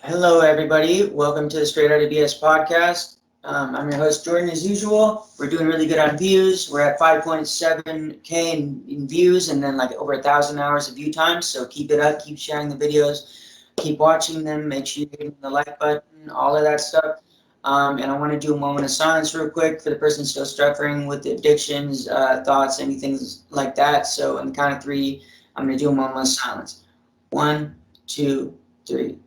Hello, everybody. Welcome to the Straight Outta BS podcast. I'm your host, Jordan, as usual. We're doing really good on views. We're at 5.7K in views and then like over 1,000 hours of view time. So keep it up. Keep sharing the videos. Keep watching them. Make sure you're hitting the like button, all of that stuff. And I want to do a moment of silence real quick for the person still suffering with addictions, thoughts, anything like that. So on the count of three, I'm going to do a moment of silence. 1, 2, 3.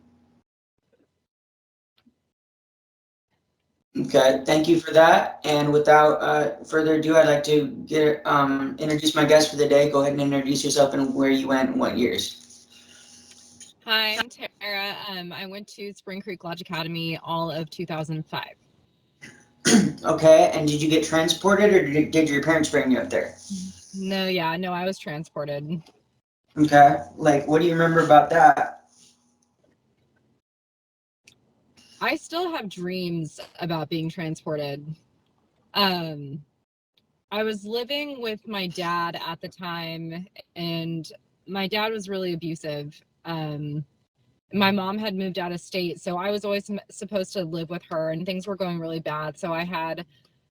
Okay, thank you for that. And without further ado, I'd like to introduce my guest for the day. Go ahead and introduce yourself and where you went and what years. Hi, I'm Tara. I went to springcreeklodgeacademy all of 2005. Okay, and did you get transported or did your parents bring you up there? No, I was transported. Okay, like what do you remember about that? I still have dreams about being transported. I was living with my dad at the time, and my dad was really abusive. My mom had moved out of state, so I was always supposed to live with her, and things were going really bad. So I had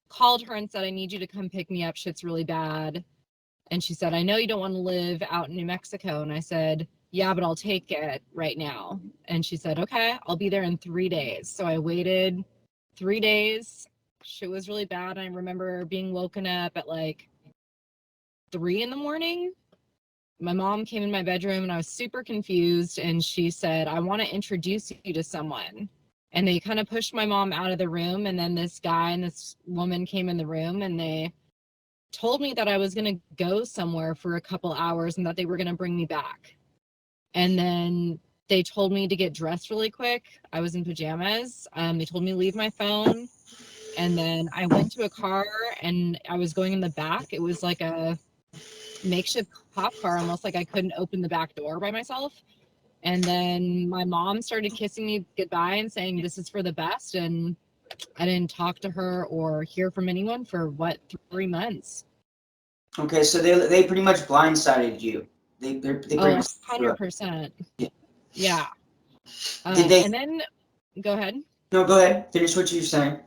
called her and said, I need you to come pick me up. Shit's really bad. And she said, I know you don't want to live out in New Mexico. And I said, yeah, but I'll take it right now. And she said, okay, I'll be there in 3 days. So I waited 3 days. Shit was really bad. I remember being woken up at like 3 a.m. My mom came in my bedroom and I was super confused. And she said, I want to introduce you to someone. And they kind of pushed my mom out of the room. And then this guy and this woman came in the room and they told me that I was going to go somewhere for a couple hours and that they were going to bring me back. And then they told me to get dressed really quick. I was in pajamas. They told me to leave my phone. And then I went to a car and I was going in the back. It was like a makeshift cop car, almost like I couldn't open the back door by myself. And then my mom started kissing me goodbye and saying, this is for the best. And I didn't talk to her or hear from anyone for 3 months. Okay, so they pretty much blindsided you. They pretty much 100%. Yeah. Did they? And then go ahead. No, go ahead. Finish what you're saying.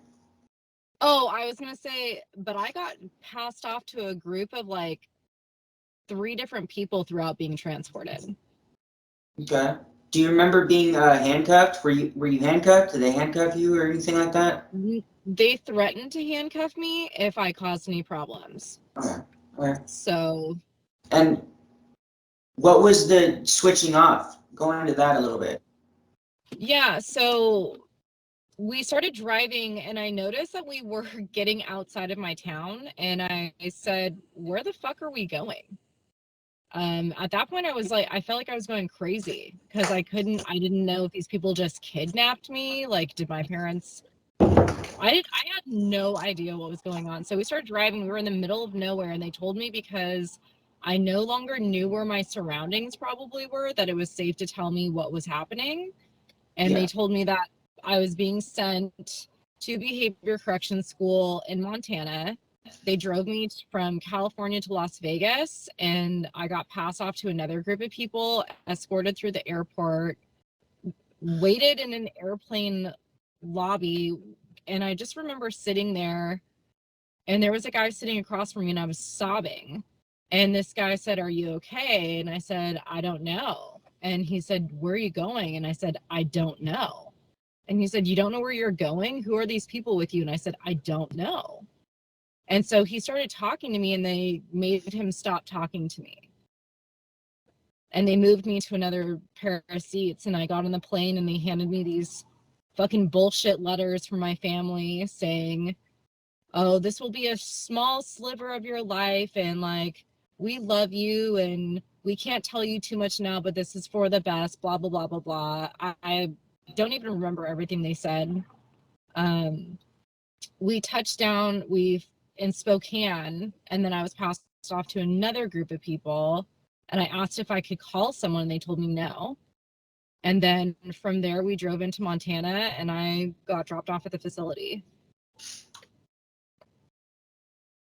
Oh, I was gonna say, but I got passed off to a group of like 3 different people throughout being transported. Okay. Do you remember being handcuffed? Were you handcuffed? Did they handcuff you or anything like that? They threatened to handcuff me if I caused any problems. Okay. Okay. So. And what was the switching off? Go into that a little bit. Yeah, so we started driving and I noticed that we were getting outside of my town and I said, where the fuck are we going? At that point I felt like I was going crazy because I didn't know if these people just kidnapped me. Like, did my parents, I had no idea what was going on. So we started driving, we were in the middle of nowhere and they told me because I no longer knew where my surroundings probably were, that it was safe to tell me what was happening. And They told me that I was being sent to behavior correction school in Montana. They drove me from California to Las Vegas, and I got passed off to another group of people, escorted through the airport, waited in an airplane lobby, and I just remember sitting there, and there was a guy sitting across from me, and I was sobbing. And this guy said, "Are you okay?" And I said, "I don't know." And he said, "Where are you going?" And I said, "I don't know." And he said, "You don't know where you're going? Who are these people with you?" And I said, "I don't know." And so he started talking to me and they made him stop talking to me. And they moved me to another pair of seats and I got on the plane and they handed me these fucking bullshit letters from my family saying, oh, this will be a small sliver of your life and like, we love you and we can't tell you too much now, but this is for the best, blah, blah, blah, blah, blah. I don't even remember everything they said. We touched down, in Spokane, and then I was passed off to another group of people, and I asked if I could call someone, and they told me no. And then from there, we drove into Montana, and I got dropped off at the facility.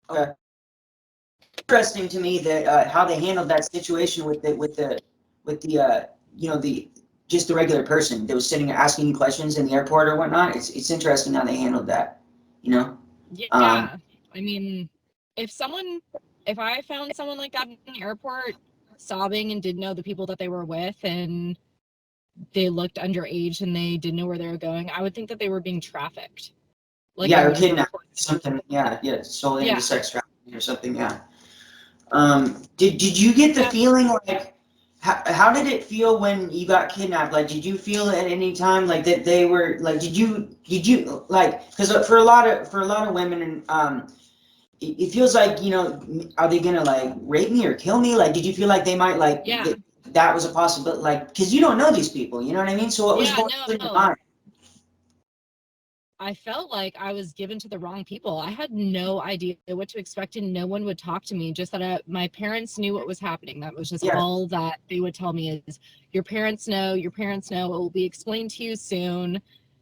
Okay. Interesting to me that how they handled that situation with the just a regular person that was sitting asking you questions in the airport or whatnot. It's interesting how they handled that, you know? Yeah. I mean, if I found someone like that in the airport sobbing and didn't know the people that they were with and they looked underage and they didn't know where they were going, I would think that they were being trafficked. Like, Yeah, I or never kidnapped, reported. something, yeah, sold into Yeah. sex trafficking or something, yeah. Did you get the feeling like, how did it feel when you got kidnapped? Like, did you feel at any time like that they were like, did you like, because for a lot of women, and it feels like, you know, are they gonna like rape me or kill me? Like, did you feel like they might like Yeah. that was a possibility? Like, because you don't know these people, you know what I mean? So what was Yeah, going through your mind? I felt like I was given to the wrong people. I had no idea what to expect, and no one would talk to me. Just that my parents knew what was happening. That was just Yeah. all that they would tell me is, your parents know, it will be explained to you soon.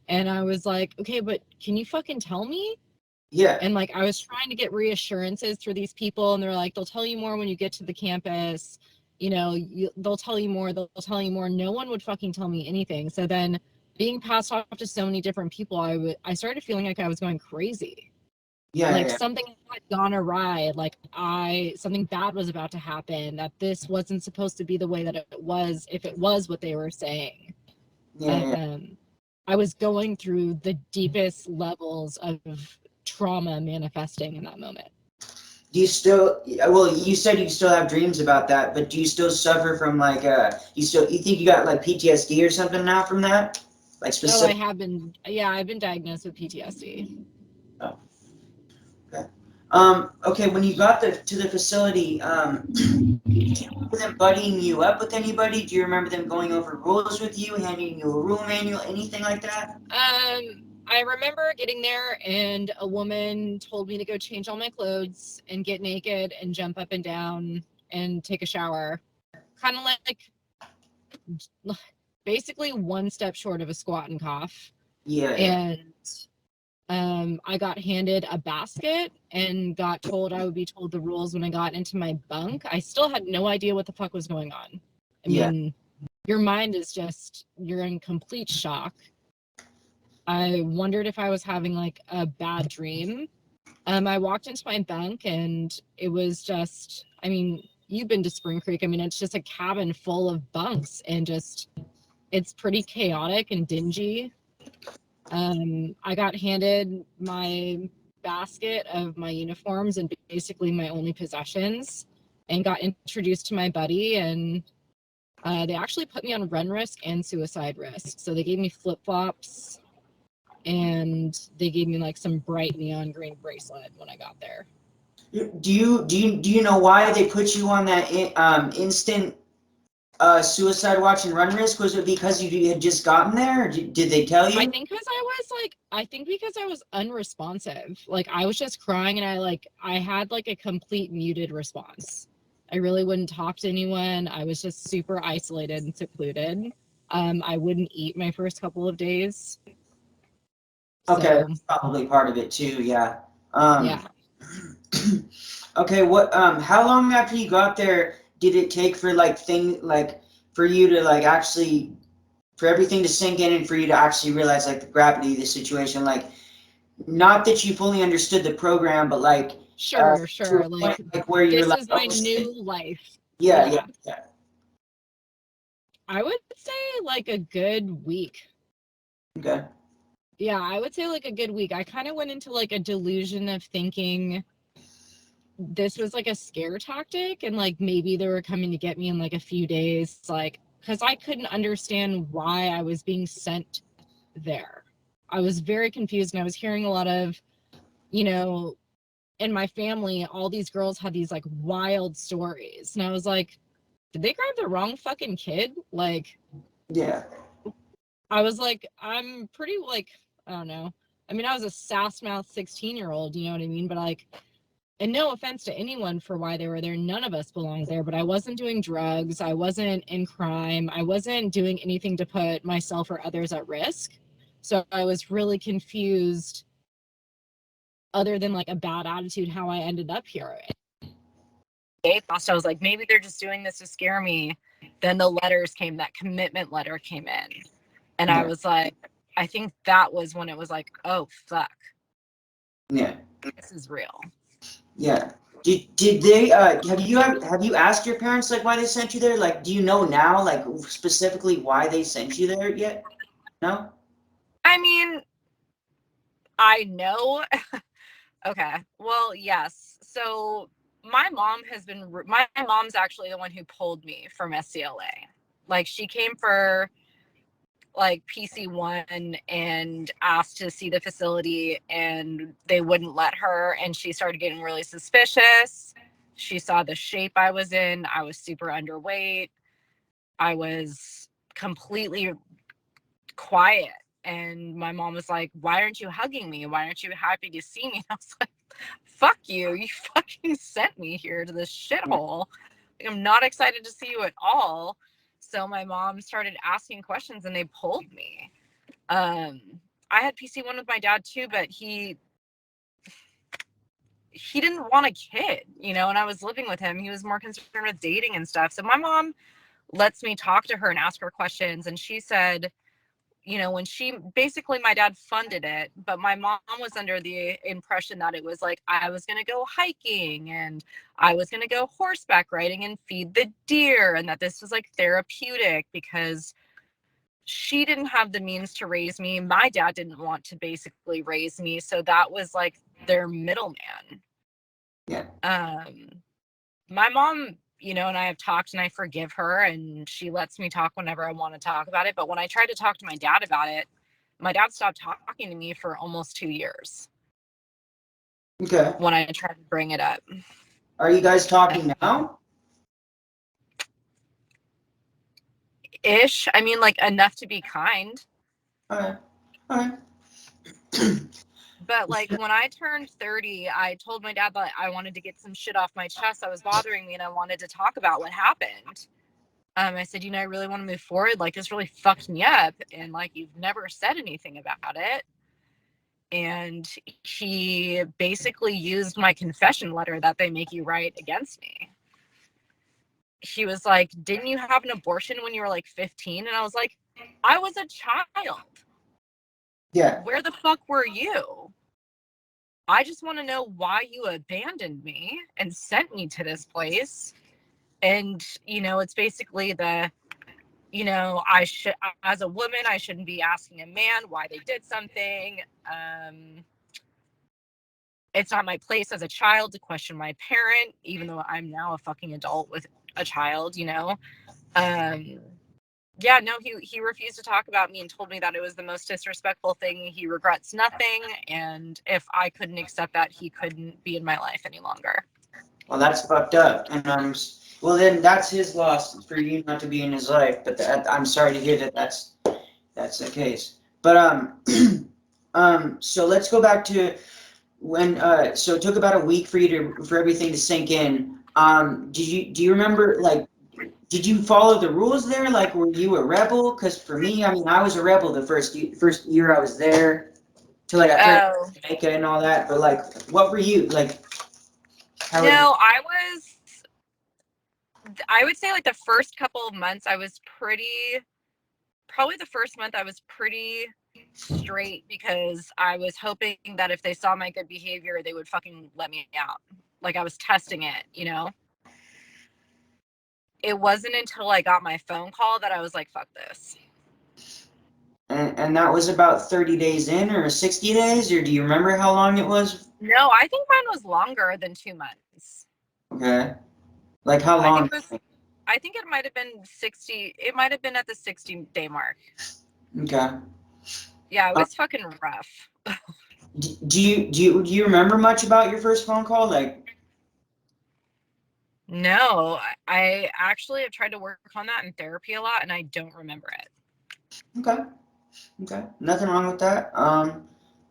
And I was like, okay, but can you fucking tell me? Yeah. And like, I was trying to get reassurances through these people, and they're like, they'll tell you more when you get to the campus. You know, they'll tell you more. They'll tell you more. No one would fucking tell me anything. So then, being passed off to so many different people, I started feeling like I was going crazy. Yeah. Like Yeah. something had gone awry. Like something bad was about to happen. That this wasn't supposed to be the way that it was. If it was what they were saying. Yeah. I was going through the deepest levels of trauma manifesting in that moment. Do you still, well, you said you still have dreams about that, but do you still suffer from like you think you got like PTSD or something now from that? Like Oh, I specific? have been, yeah, I've been diagnosed with PTSD. Oh, okay. Okay, when you got to the facility, do you remember them buddying you up with anybody? Do you remember them going over rules with you, handing you a rule manual, anything like that? I remember getting there and a woman told me to go change all my clothes and get naked and jump up and down and take a shower. Kind of like basically one step short of a squat and cough. Yeah, yeah. And I got handed a basket and got told I would be told the rules when I got into my bunk. I still had no idea what the fuck was going on. I Yeah. mean, your mind is just, you're in complete shock. I wondered if I was having like a bad dream. I walked into my bunk and it was just, I mean, you've been to Spring Creek. I mean, it's just a cabin full of bunks and just, it's pretty chaotic and dingy. I got handed my basket of my uniforms and basically my only possessions, and got introduced to my buddy, and they actually put me on run risk and suicide risk. So they gave me flip-flops and they gave me like some bright neon green bracelet when I got there. Do you know why they put you on that instant suicide watch and run risk? Was it because you had just gotten there? Or did they tell you? I think because I was unresponsive. Like I was just crying, and I had like a complete muted response. I really wouldn't talk to anyone. I was just super isolated and secluded. I wouldn't eat my first couple of days. Okay, So that's probably part of it too. Yeah. yeah. Okay. What? How long after you got there did it take for for you to like actually for everything to sink in and for you to actually realize like the gravity of the situation? Like, not that you fully understood the program, but like Sure. to a point like where you're This like, is oh my shit. new life. Yeah, Yeah. yeah, yeah. I would say like a good week. Okay. Yeah, I would say like a good week. I kind of went into like a delusion of thinking this was like a scare tactic, and like maybe they were coming to get me in like a few days, like because I couldn't understand why I was being sent there. I was very confused, and I was hearing a lot of, you know, in my family, all these girls had these like wild stories, and I was like, did they grab the wrong fucking kid? Like, Yeah. I was like, I'm pretty like, I don't know. I mean, I was a sass mouth 16-year-old, you know what I mean? But like, and no offense to anyone for why they were there, none of us belonged there, but I wasn't doing drugs, I wasn't in crime, I wasn't doing anything to put myself or others at risk. So I was really confused, other than like a bad attitude, how I ended up here. I was like, maybe they're just doing this to scare me. Then the letters came, that commitment letter came in. And Yeah. I was like, I think that was when it was like, oh, fuck. Yeah. This is real. Yeah. Did they have you asked your parents like why they sent you there? Like, do you know now like specifically why they sent you there yet? No? I mean, I know. Okay. Well, yes. So my mom's actually the one who pulled me from SCLA. Like, she came for like PC1 and asked to see the facility, and they wouldn't let her, and she started getting really suspicious. She saw the shape I was in. I was super underweight. I was completely quiet. And my mom was like, why aren't you hugging me? Why aren't you happy to see me? And I was like, fuck you. You fucking sent me here to this shithole. I'm not excited to see you at all. So my mom started asking questions and they pulled me. I had PC1 with my dad too, but he didn't want a kid, you know, and I was living with him. He was more concerned with dating and stuff. So my mom lets me talk to her and ask her questions. And she said, you know, when basically my dad funded it, but my mom was under the impression that it was like I was going to go hiking and I was going to go horseback riding and feed the deer, and that this was like therapeutic because she didn't have the means to raise me. My dad didn't want to basically raise me. So that was like their middleman. Yeah. My mom, you know, and I have talked and I forgive her, and she lets me talk whenever I want to talk about it. But when I tried to talk to my dad about it, my dad stopped talking to me for almost 2 years Okay. when I tried to bring it up. Are you guys talking now? Ish. I mean, like enough to be kind. All right. All right. But like when I turned 30, I told my dad that I wanted to get some shit off my chest that was bothering me, and I wanted to talk about what happened. I said, you know, I really want to move forward. Like, this really fucked me up. And like, you've never said anything about it. And he basically used my confession letter that they make you write against me. He was like, didn't you have an abortion when you were like 15? And I was like, I was a child. Yeah. Where the fuck were you? I just want to know why you abandoned me and sent me to this place. And, you know, it's basically you know, as a woman, I shouldn't be asking a man why they did something. It's not my place as a child to question my parent, even though I'm now a fucking adult with a child, you know? Yeah, no, he refused to talk about me and told me that it was the most disrespectful thing. He regrets nothing. And if I couldn't accept that, he couldn't be in my life any longer. Well, that's fucked up. And well, then that's his loss for you not to be in his life. But I'm sorry to hear that that's the case. But so let's go back to when. So it took about a week for for everything to sink in. Do you remember like? Did you follow the rules there? Like, were you a rebel? Because for me, I mean, I was a rebel the first year I was there till I got turned Oh, Jamaica and all that. But like, what were you like? How were you? no, I would say like the first couple of months, probably the first month I was pretty straight because I was hoping that if they saw my good behavior, they would fucking let me out. Like I was testing it, you know? It wasn't until I got my phone call that I was like, fuck this. And that was about 30 days in or 60 days, or do you remember how long it was? No, I think mine was longer than 2 months. Okay. Like how I think long? it was, I think it might have been 60, it might have been at the 60-day mark. Okay. Yeah, it was fucking rough. Do you remember much about your first phone call? Like, No, I actually have tried to work on that in therapy a lot and I don't remember it. okay. Okay. Nothing wrong with that.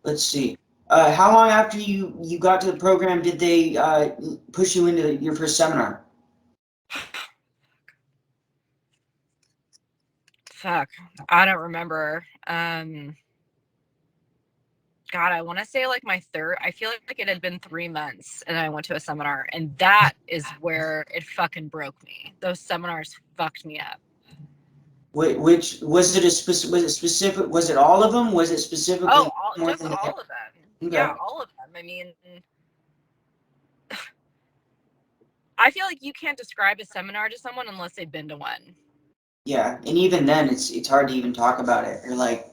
Let's see. How long after you got to the program did they push you into your first seminar? Fuck, I don't remember. God, I want to say like my third, I feel like it had been 3 months and I went to a seminar, and that is where it fucking broke me. Those seminars fucked me up. Which was it specific, was it all of them? Was it specifically more just than all of them. Okay. Yeah, all of them. I mean, I feel like you can't describe a seminar to someone unless they've been to one. Yeah, and even then, it's hard to even talk about it. Or like,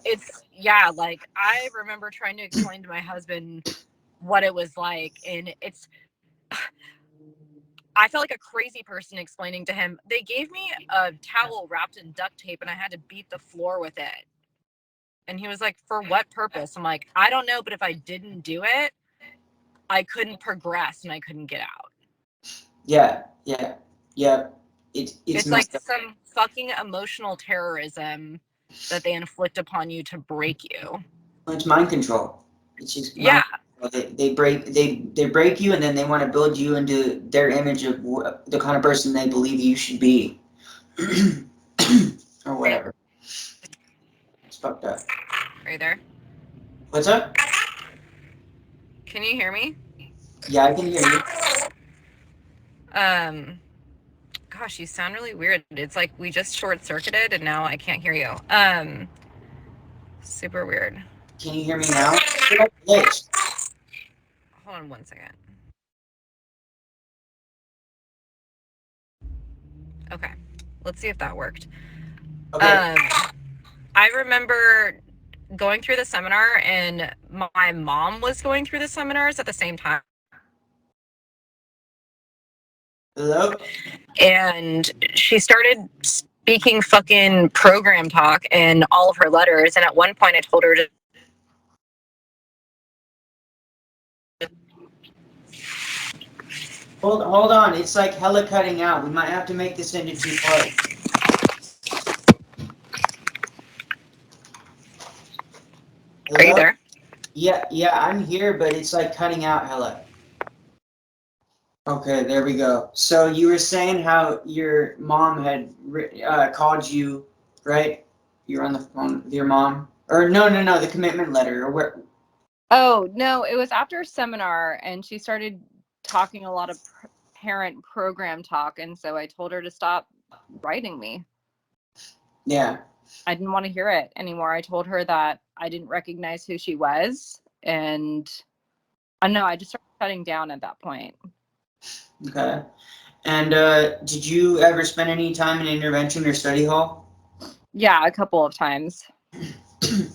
like I remember trying to explain to my husband what it was like, and I felt like a crazy person explaining to him. They gave me a towel wrapped in duct tape, and I had to beat the floor with it. And he was like, "For what purpose?" I'm like, "I don't know, but if I didn't do it, I couldn't progress and I couldn't get out." yeah. It's It's like some fucking emotional terrorism that they inflict upon you to break you. It's mind control. It's just Yeah. They break you, and then they want to build you into their image of the kind of person they believe you should be, or whatever. It's fucked up. Are you there? What's up? Can you hear me? Yeah, I can hear you. Gosh, you sound really weird. It's like we just short-circuited and now I can't hear you. Super weird. Can you hear me now? Hold on 1 second. Okay, let's see if that worked. Okay. I remember going through the seminar, and my mom was going through the seminars at the same time. Hello? And she started speaking fucking program talk in all of her letters, and at one point I told her to Hold on, it's like hella cutting out. We might have to make this into 2 parts. Hello? Are you there? Yeah, I'm here, but it's like cutting out hella. Okay, there we go. So you were saying how your mom had called you, right? You're on the phone with your mom? Or no, the commitment letter, or where? Oh, no, it was after a seminar, and she started talking a lot of parent program talk, and so I told her to stop writing me. Yeah. I didn't want to hear it anymore. I told her that I didn't recognize who she was, and I don't know, I just started shutting down at that point. Okay. And did you ever spend any time in intervention or study hall? Yeah, a couple of times.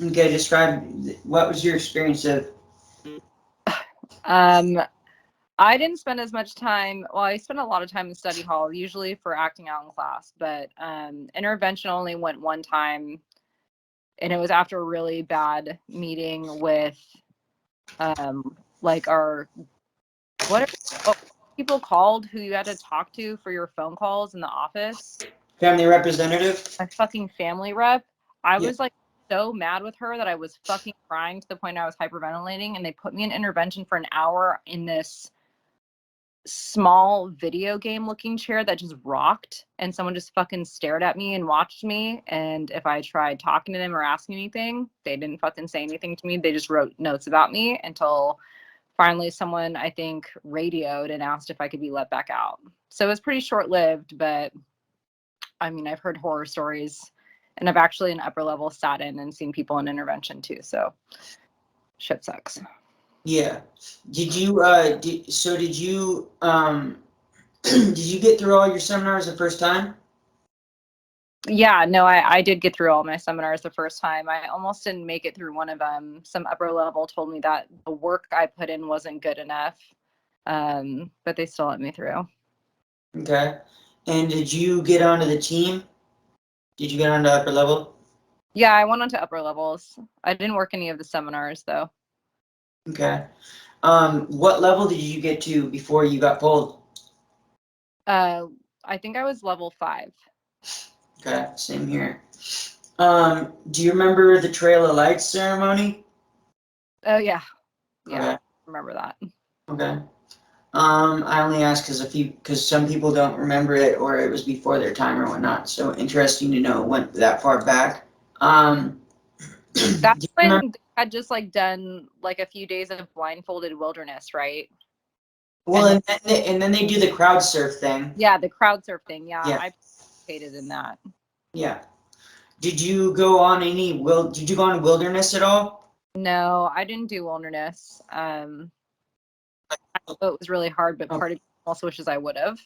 Okay, describe, what was your experience of? I didn't spend as much time. Well, I spent a lot of time in study hall, usually for acting out in class, but intervention only went one time, and it was after a really bad meeting with like our what people called who you had to talk to for your phone calls in the office. Family representative? A fucking family rep. I was like so mad with her that I was fucking crying to the point I was hyperventilating, and they put me in intervention for an hour in this small video game looking chair that just rocked, and someone just fucking stared at me and watched me, and if I tried talking to them or asking anything, they didn't fucking say anything to me. They just wrote notes about me until finally someone, I think, radioed and asked if I could be let back out. So it was pretty short-lived, but I mean, I've heard horror stories, and I've actually in upper level sat in and seen people in intervention too, so shit sucks. Yeah. Did you did you did you get through all your seminars the first time? Yeah, no, I did get through all my seminars the first time. I almost didn't make it through one of them. Some upper level told me that the work I put in wasn't good enough, but they still let me through. Okay. And did you get onto the team? Did you get onto upper level? Yeah, I went on to upper levels. I didn't work any of the seminars, though. Okay. What level did you get to before you got pulled? I think I was level 5. Okay, same here. Do you remember the Trail of Lights ceremony? Oh, yeah. Yeah, Okay. I remember that. Okay. I only ask because some people don't remember it, or it was before their time or whatnot. So interesting to know it went that far back. That's when had just like done like a few days of blindfolded wilderness, right? Well, and then they do the crowd surf thing. Yeah, the crowd surf thing. Yeah. Yeah. I participated in that. Yeah. Did you go on did you go on wilderness at all? No, I didn't do wilderness. I know it was really hard, but part of me also wishes I would have.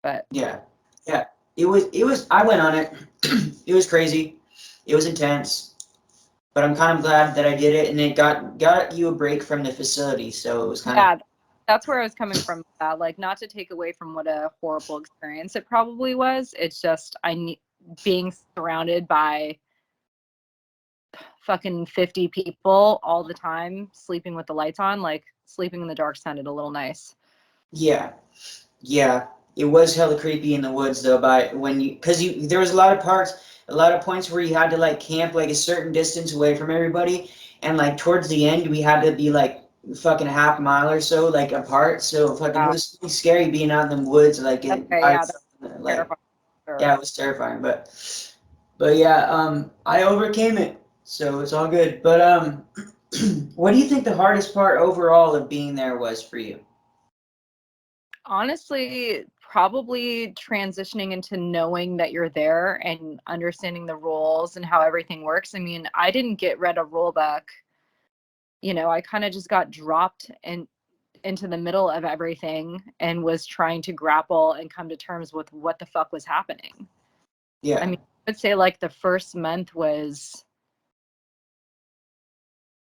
But yeah. Yeah. It was I went on it. It was crazy. It was intense. But I'm kind of glad that I did it, and it got you a break from the facility, so it was kind of that's where I was coming from. Like, not to take away from what a horrible experience it probably was. It's just being surrounded by fucking 50 people all the time, sleeping with the lights on. Like, sleeping in the dark sounded a little nice. yeah. Yeah. It was hella creepy in the woods though, because there was a lot of points where you had to like camp like a certain distance away from everybody, and like towards the end we had to be like fucking a half mile or so like apart. So fucking it was really scary being out in the woods like Okay, yeah, that's like terrifying. Sure. yeah, it was terrifying, but yeah, I overcame it, so it's all good. But what do you think the hardest part overall of being there was for you? Honestly, probably transitioning into knowing that you're there and understanding the rules and how everything works. I mean, I didn't get read a rule book. I kind of just got dropped into the middle of everything and was trying to grapple and come to terms with what the fuck was happening. Yeah. I mean, I would say like the first month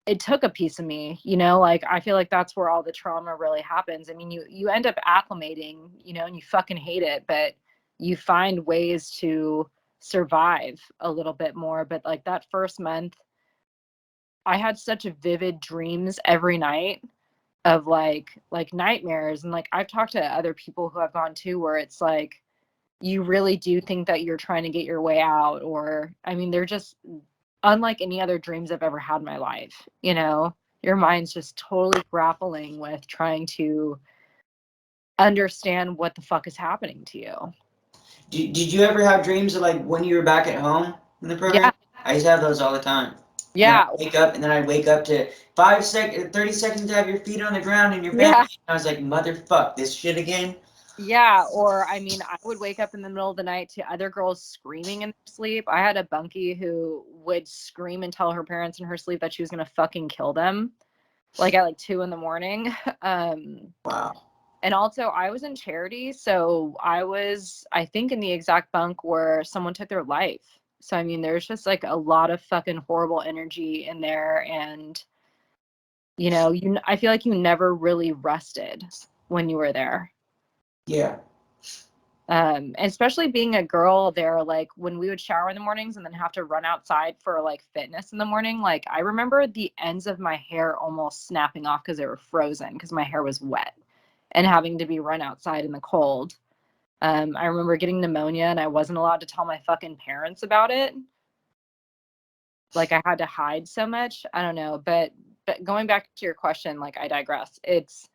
it took a piece of me, like I feel like that's where all the trauma really happens. I mean, you end up acclimating, and you fucking hate it, but you find ways to survive a little bit more. But like that first month, I had such vivid dreams every night of like nightmares. And like I've talked to other people who have gone too, where it's like you really do think that you're trying to get your way out, or I mean, they're just unlike any other dreams I've ever had in my life. Your mind's just totally grappling with trying to understand what the fuck is happening to you. Did you ever have dreams of like when you were back at home in the program? Yeah. I used to have those all the time. Yeah. And then I'd wake up to 30 seconds to have your feet on the ground and your Yeah. family. I was like, motherfuck, this shit again. Yeah. Or I mean, I would wake up in the middle of the night to other girls screaming in their sleep. I had a bunkie who would scream and tell her parents in her sleep that she was gonna fucking kill them, like at like 2 a.m. Wow. And also I was in charity, so I think in the exact bunk where someone took their life. So I mean, there's just like a lot of fucking horrible energy in there, and I feel like you never really rested when you were there. Yeah. Especially being a girl there, like when we would shower in the mornings and then have to run outside for like fitness in the morning, like I remember the ends of my hair almost snapping off because they were frozen because my hair was wet and having to be run outside in the cold. I remember getting pneumonia and I wasn't allowed to tell my fucking parents about it. Like I had to hide so much. I don't know, but going back to your question, like I digress. It's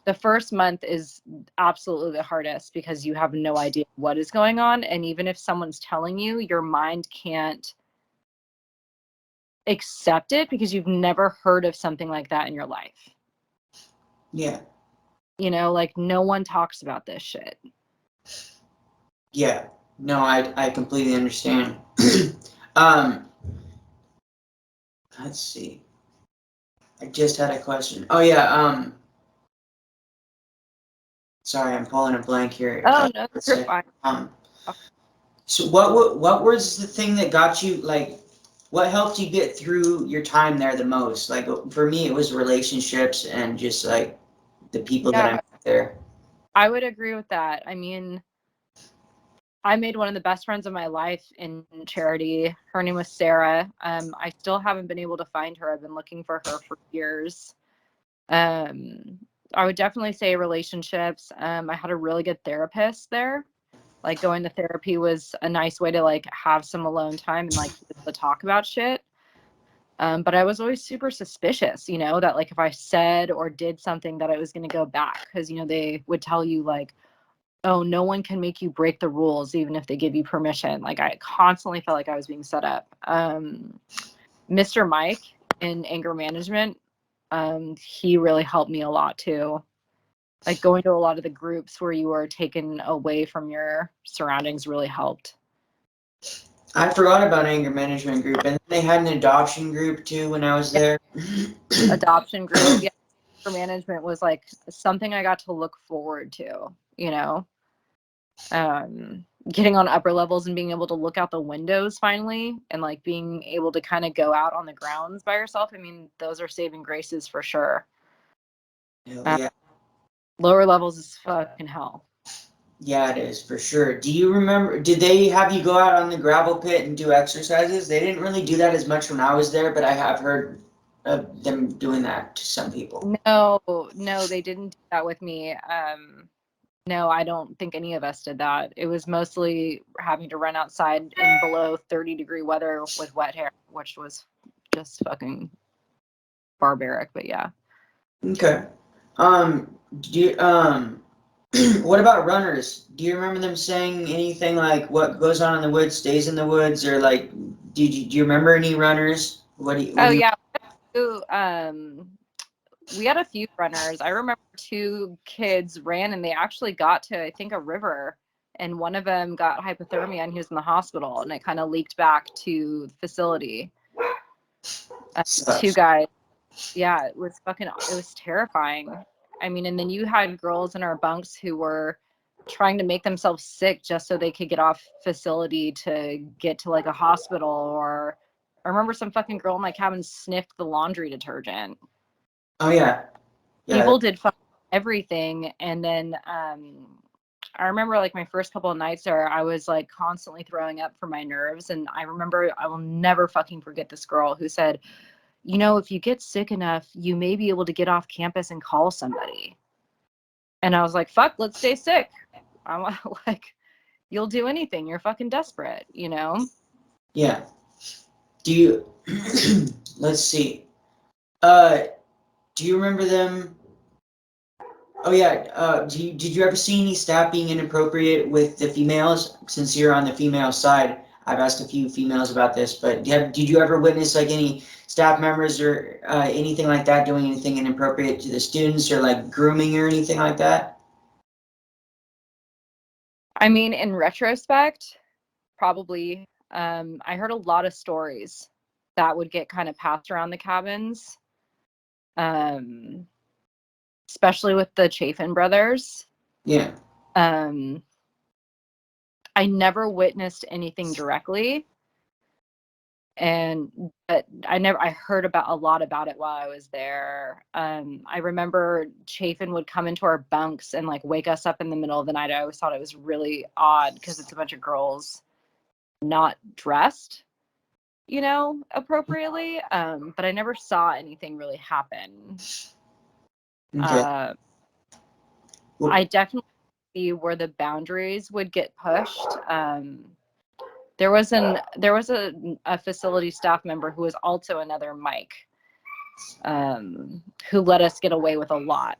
the first month is absolutely the hardest because you have no idea what is going on, and even if someone's telling you, your mind can't accept it because you've never heard of something like that in your life. Yeah. Like no one talks about this shit. Yeah. No, I completely understand. um, let's see. I just had a question. Oh yeah. Sorry, I'm pulling a blank here. Oh no, you're fine. So what was the thing that got you like? What helped you get through your time there the most? Like for me, it was relationships and just like the people that I met there. I would agree with that. I mean, I made one of the best friends of my life in charity. Her name was Sarah. I still haven't been able to find her. I've been looking for her for years. I would definitely say relationships. I had a really good therapist there. Like going to therapy was a nice way to like have some alone time and like to talk about shit. But I was always super suspicious, that like if I said or did something that I was going to go back because, they would tell you like, oh, no one can make you break the rules even if they give you permission. Like I constantly felt like I was being set up. Mr. Mike in anger management, he really helped me a lot too. Like going to a lot of the groups where you were taken away from your surroundings really helped. I forgot about anger management group, and they had an adoption group too when I was there. Adoption group, yeah. Anger management was like something I got to look forward to, you know. Getting on upper levels and being able to look out the windows finally, and like being able to kind of go out on the grounds by yourself. I mean, those are saving graces for sure. Yeah. Lower levels is fucking hell. Yeah, it is for sure. Do you remember, did they have you go out on the gravel pit and do exercises? They didn't really do that as much when I was there, but I have heard of them doing that to some people. No, they didn't do that with me. No, I don't think any of us did that. It was mostly having to run outside in below 30-degree weather with wet hair, which was just fucking barbaric, but yeah. Okay. Do you, what about runners? Do you remember them saying anything like what goes on in the woods stays in the woods, or like, do you remember any runners? What do you? Yeah. We had a few runners. I remember 2 kids ran and they actually got to, I think, a river, and one of them got hypothermia and he was in the hospital, and it kind of leaked back to the facility. 2 guys. Yeah, it was terrifying. I mean, and then you had girls in our bunks who were trying to make themselves sick just so they could get off facility to get to like a hospital. Or I remember some fucking girl in my cabin sniffed the laundry detergent. Oh yeah. People did everything. And then I remember like my first couple of nights there, I was like constantly throwing up for my nerves. And I remember, I will never fucking forget this girl who said, you know, if you get sick enough, you may be able to get off campus and call somebody. And I was like, fuck, let's stay sick. I'm like, you'll do anything. You're fucking desperate, you know? Yeah. Do you, let's see. Do you remember them? Oh yeah. Did you ever see any staff being inappropriate with the females? Since you're on the female side, I've asked a few females about this, but did you ever witness like any staff members or anything like that doing anything inappropriate to the students, or like grooming or anything like that? I mean, in retrospect, probably. I heard a lot of stories that would get kind of passed around the cabins, especially with the Chafin brothers. Yeah. I never witnessed anything directly, but I heard about a lot about it while I was there. I remember Chafin would come into our bunks and like wake us up in the middle of the night. I always thought it was really odd because it's a bunch of girls not dressed, you know, appropriately. But I never saw anything really happen. Okay. I definitely see where the boundaries would get pushed. There was a facility staff member who was also another Mike, who let us get away with a lot.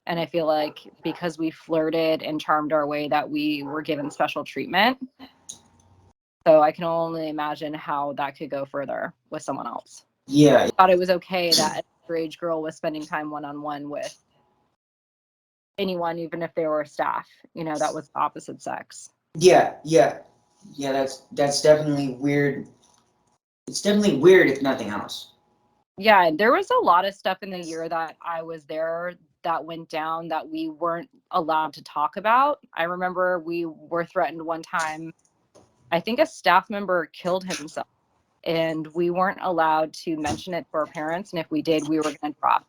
And I feel like because we flirted and charmed our way, that we were given special treatment. So I can only imagine how that could go further with someone else. Yeah. I thought it was okay that an underage girl was spending time one-on-one with anyone, even if they were staff, you know, that was the opposite sex. Yeah. That's definitely weird. It's definitely weird if nothing else. Yeah, there was a lot of stuff in the year that I was there that went down that we weren't allowed to talk about. I remember we were threatened one time. I think a staff member killed himself, and we weren't allowed to mention it to our parents. And if we did, we were going to drop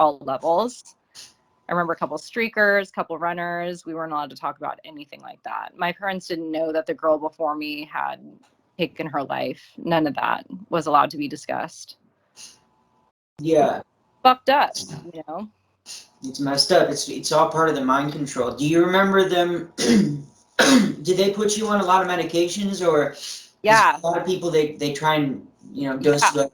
all levels. I remember a couple streakers, couple runners. We weren't allowed to talk about anything like that. My parents didn't know that the girl before me had taken her life. None of that was allowed to be discussed. Yeah. Fucked up, you know? It's messed up. It's all part of the mind control. Do you remember them? Did they put you on a lot of medications, or Yeah. a lot of people they try and dose you up?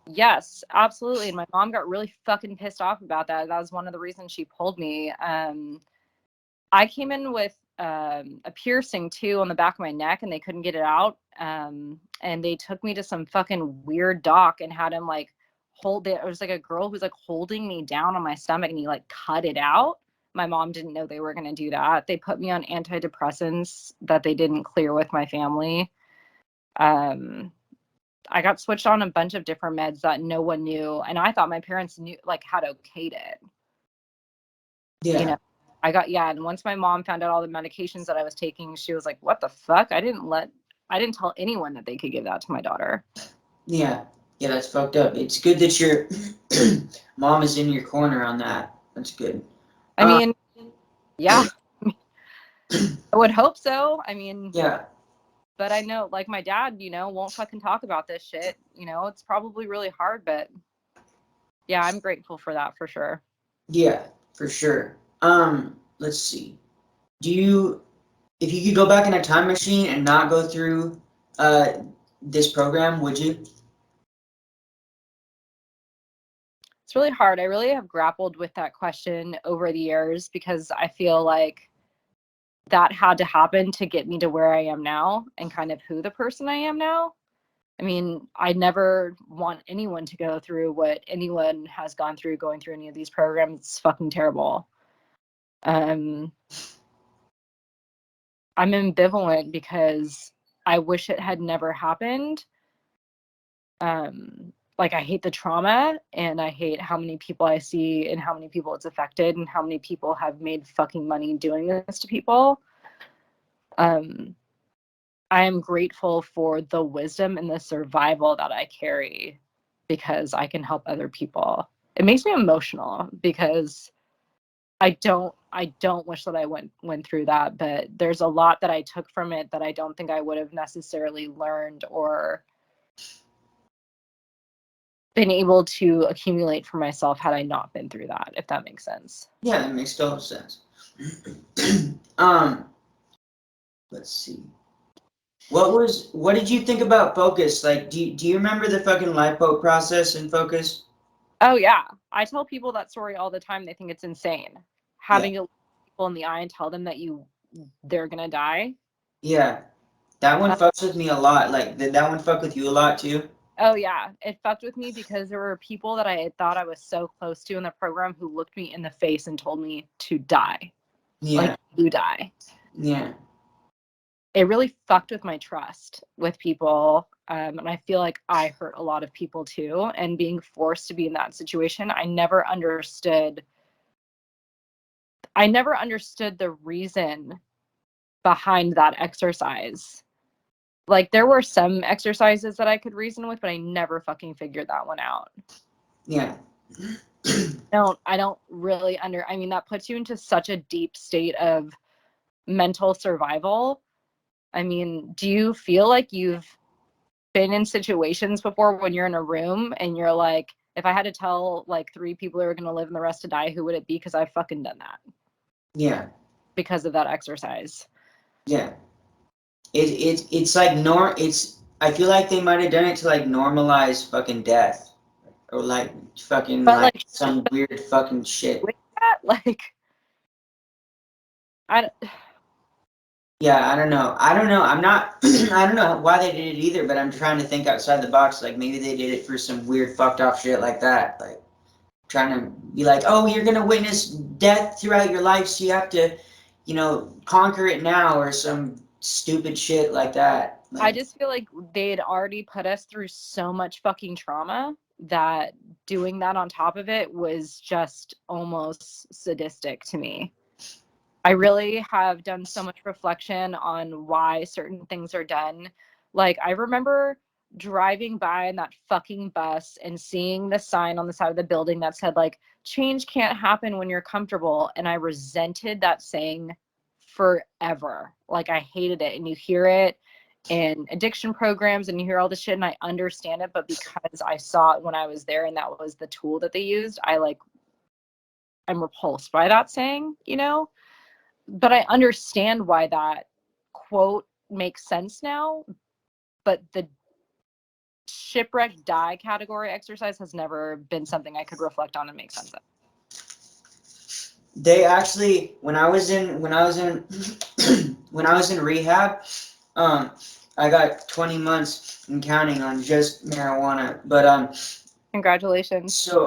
Yes, absolutely. And my mom got really fucking pissed off about that. That was one of the reasons she pulled me. I came in with a piercing too on the back of my neck, and they couldn't get it out. And they took me to some fucking weird doc and had him like hold it. It was like a girl who's like holding me down on my stomach, and he like cut it out. My mom didn't know they were going to do that. They put me on antidepressants that they didn't clear with my family. I got switched on a bunch of different meds that no one knew, and I thought my parents knew, like, had okayed it. Yeah. You know, and once my mom found out all the medications that I was taking, she was like, "What the fuck? I didn't tell anyone that they could give that to my daughter." Yeah, that's fucked up. It's good that your mom is in your corner on that. That's good. I mean, yeah, I would hope so. I mean, Yeah. but I know, like, my dad, won't fucking talk about this shit. It's probably really hard, but yeah, I'm grateful for that for sure. Yeah, for sure. Let's see. If you could go back in a time machine and not go through this program, would you? It's really hard. I really have grappled with that question over the years because I feel like that had to happen to get me to where I am now and kind of who the person I am now. I mean, I never want anyone to go through what anyone has gone through going through any of these programs. It's fucking terrible. I'm ambivalent because I wish it had never happened. Like, I hate the trauma, and I hate how many people I see and how many people it's affected and how many people have made fucking money doing this to people. I am grateful for the wisdom and the survival that I carry because I can help other people. It makes me emotional because I don't wish that I went through that, but there's a lot that I took from it that I don't think I would have necessarily learned or been able to accumulate for myself had I not been through that, if that makes sense. Yeah, that makes total sense. Let's see. What did you think about focus? Like, do you remember the fucking lipo process in focus? Oh yeah. I tell people that story all the time. They think it's insane. Having to look people in the eye and tell them that they're gonna die. Yeah. That one fucks with me a lot. Like, did that one fuck with you a lot too? Oh yeah. It fucked with me because there were people that I had thought I was so close to in the program who looked me in the face and told me to die. Yeah. Like, you die. Yeah. It really fucked with my trust with people. And I feel like I hurt a lot of people too. And being forced to be in that situation, I never understood the reason behind that exercise. Like, there were some exercises that I could reason with, but I never fucking figured that one out. Yeah. I don't really I mean, that puts you into such a deep state of mental survival. I mean, do you feel like you've been in situations before when you're in a room and you're like, if I had to tell like 3 people who are going to live and the rest to die, who would it be? Because I've fucking done that. Yeah. Because of that exercise. Yeah. It's like I feel like they might have done it to like normalize fucking death. Or like fucking But like some weird fucking shit. With that, like, Yeah, I don't know. I'm not I don't know why they did it either, but I'm trying to think outside the box. Like, maybe they did it for some weird fucked off shit like that. Like, trying to be like, oh, you're gonna witness death throughout your life, so you have to, conquer it now, or some stupid shit like that. Like, I just feel like they had already put us through so much fucking trauma that doing that on top of it was just almost sadistic to me. I really have done so much reflection on why certain things are done. Like, I remember driving by in that fucking bus and seeing the sign on the side of the building that said, like, change can't happen when you're comfortable. And I resented that saying forever. Like, I hated it. And you hear it in addiction programs and you hear all this shit and I understand it. But because I saw it when I was there and that was the tool that they used, I'm repulsed by that saying, But I understand why that quote makes sense now, but the shipwreck die category exercise has never been something I could reflect on and make sense of. they actually, when I was in when I was in rehab, I got 20 months and counting on just marijuana. But Congratulations. so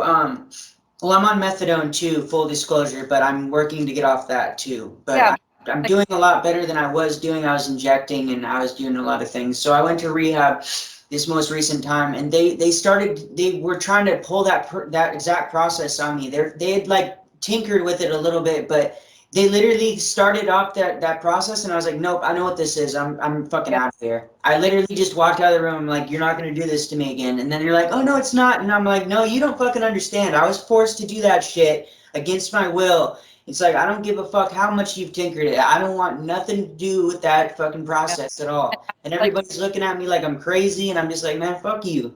well, I'm on methadone too, full disclosure, but I'm working to get off that too. But Yeah. I'm doing a lot better than I was doing. I was injecting and I was doing a lot of things. So I went to rehab this most recent time, and they were trying to pull that exact process on me. They had like tinkered with it a little bit, but they literally started off that process, and I was like, nope, I know what this is. I'm fucking out of here. I literally just walked out of the room. I'm like, you're not gonna do this to me again. And then you're like, oh no, it's not. And I'm like, no, you don't fucking understand. I was forced to do that shit against my will. It's like, I don't give a fuck how much you've tinkered it. I don't want nothing to do with that fucking process at all. And everybody's looking at me like I'm crazy, and I'm just like, man, fuck you.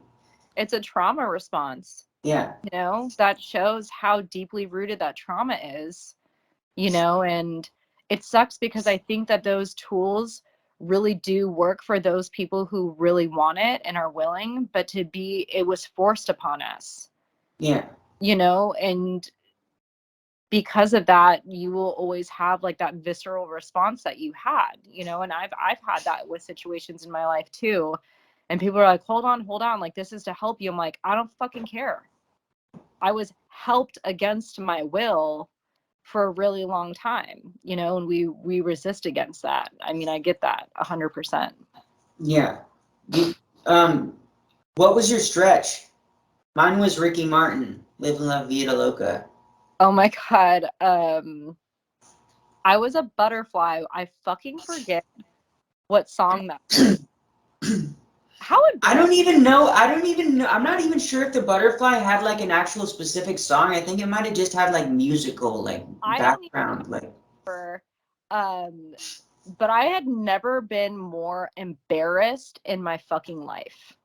It's a trauma response. Yeah. You know, that shows how deeply rooted that trauma is, you know, and it sucks because I think that those tools really do work for those people who really want it and are willing, but it was forced upon us. Yeah. You know, and because of that, you will always have like that visceral response that you had, you know, and I've had that with situations in my life too. And people are like, hold on, like this is to help you. I'm like, I don't fucking care. I was helped against my will for a really long time, you know, and we resist against that. I mean, I get that 100%. Yeah. What was your stretch? Mine was Ricky Martin, Live La Vida Loca. Oh my God. I was a butterfly. I fucking forget what song that was. How I don't even know. I'm not even sure if the butterfly had like an actual specific song. I think it might have just had like musical, like background, like. But I had never been more embarrassed in my fucking life.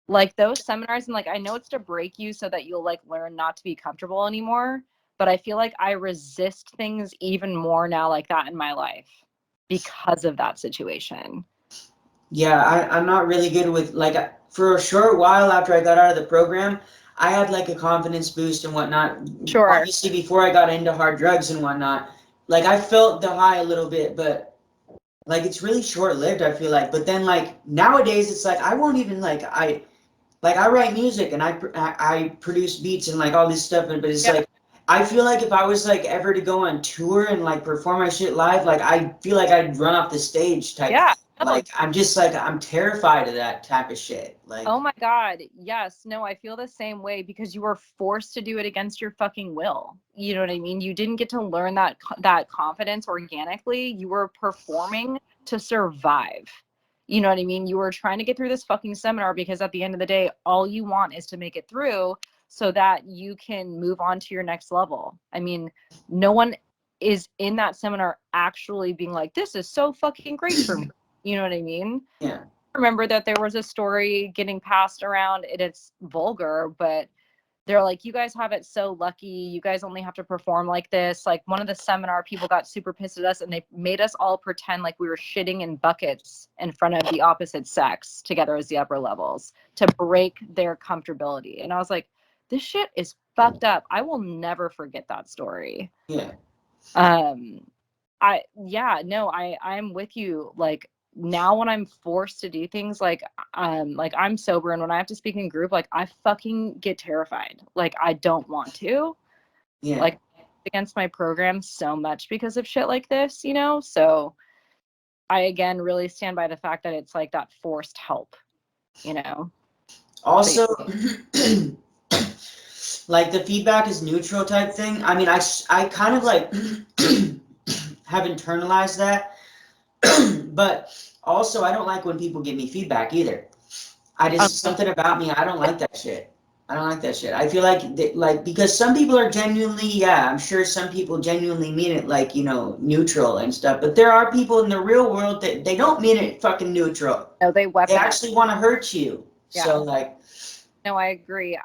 Like those seminars, and like I know it's to break you so that you'll like learn not to be comfortable anymore, but I feel like I resist things even more now like that in my life because of that situation. Yeah, I'm not really good with like for a short while after I got out of the program, I had like a confidence boost and whatnot. Sure. Obviously, before I got into hard drugs and whatnot, like I felt the high a little bit, but like it's really short lived. I feel like, but then like nowadays, it's like I won't even like I write music and I produce beats and like all this stuff, but it's like I feel like if I was like ever to go on tour and like perform my shit live, like I feel like I'd run off the stage type. Yeah. Like I'm just like I'm terrified of that type of shit. Like oh my God, yes, no, I feel the same way because you were forced to do it against your fucking will. You know what I mean? You didn't get to learn that confidence organically. You were performing to survive. You know what I mean? You were trying to get through this fucking seminar because at the end of the day, all you want is to make it through so that you can move on to your next level. I mean, no one is in that seminar actually being like, this is so fucking great for me. You know what I mean? yeah. Remember that there was a story getting passed around, and it's vulgar, but they're like, you guys have it so lucky, you guys only have to perform like this. Like one of the seminar people got super pissed at us and they made us all pretend like we were shitting in buckets in front of the opposite sex together as the upper levels to break their comfortability. And I was like, this shit is fucked up. I will never forget that story. Yeah. I'm with you. Like now when I'm forced to do things like I'm sober and when I have to speak in group, like I fucking get terrified. Like I don't want to. Yeah. Like against my program so much because of shit like this, you know? So I again really stand by the fact that it's like that forced help, you know. Also like the feedback is neutral type thing. I mean, I kind of like have internalized that. But also I don't like when people give me feedback either. Something about me, I don't like that shit. I don't like that shit. I feel like because some people are genuinely, yeah, I'm sure some people genuinely mean it like, you know, neutral and stuff. But there are people in the real world that they don't mean it fucking neutral. No, they They actually want to hurt you. Yeah. So like. No, I agree.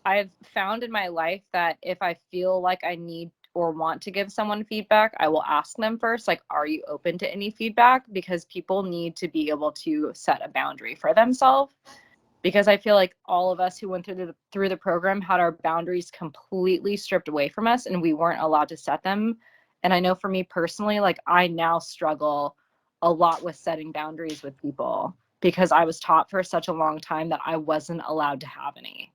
I've found in my life that if I feel like I need or want to give someone feedback, I will ask them first, like, are you open to any feedback? Because people need to be able to set a boundary for themselves. Because I feel like all of us who went through the program had our boundaries completely stripped away from us and we weren't allowed to set them And I know for me personally, like I now struggle a lot with setting boundaries with people because I was taught for such a long time that I wasn't allowed to have any,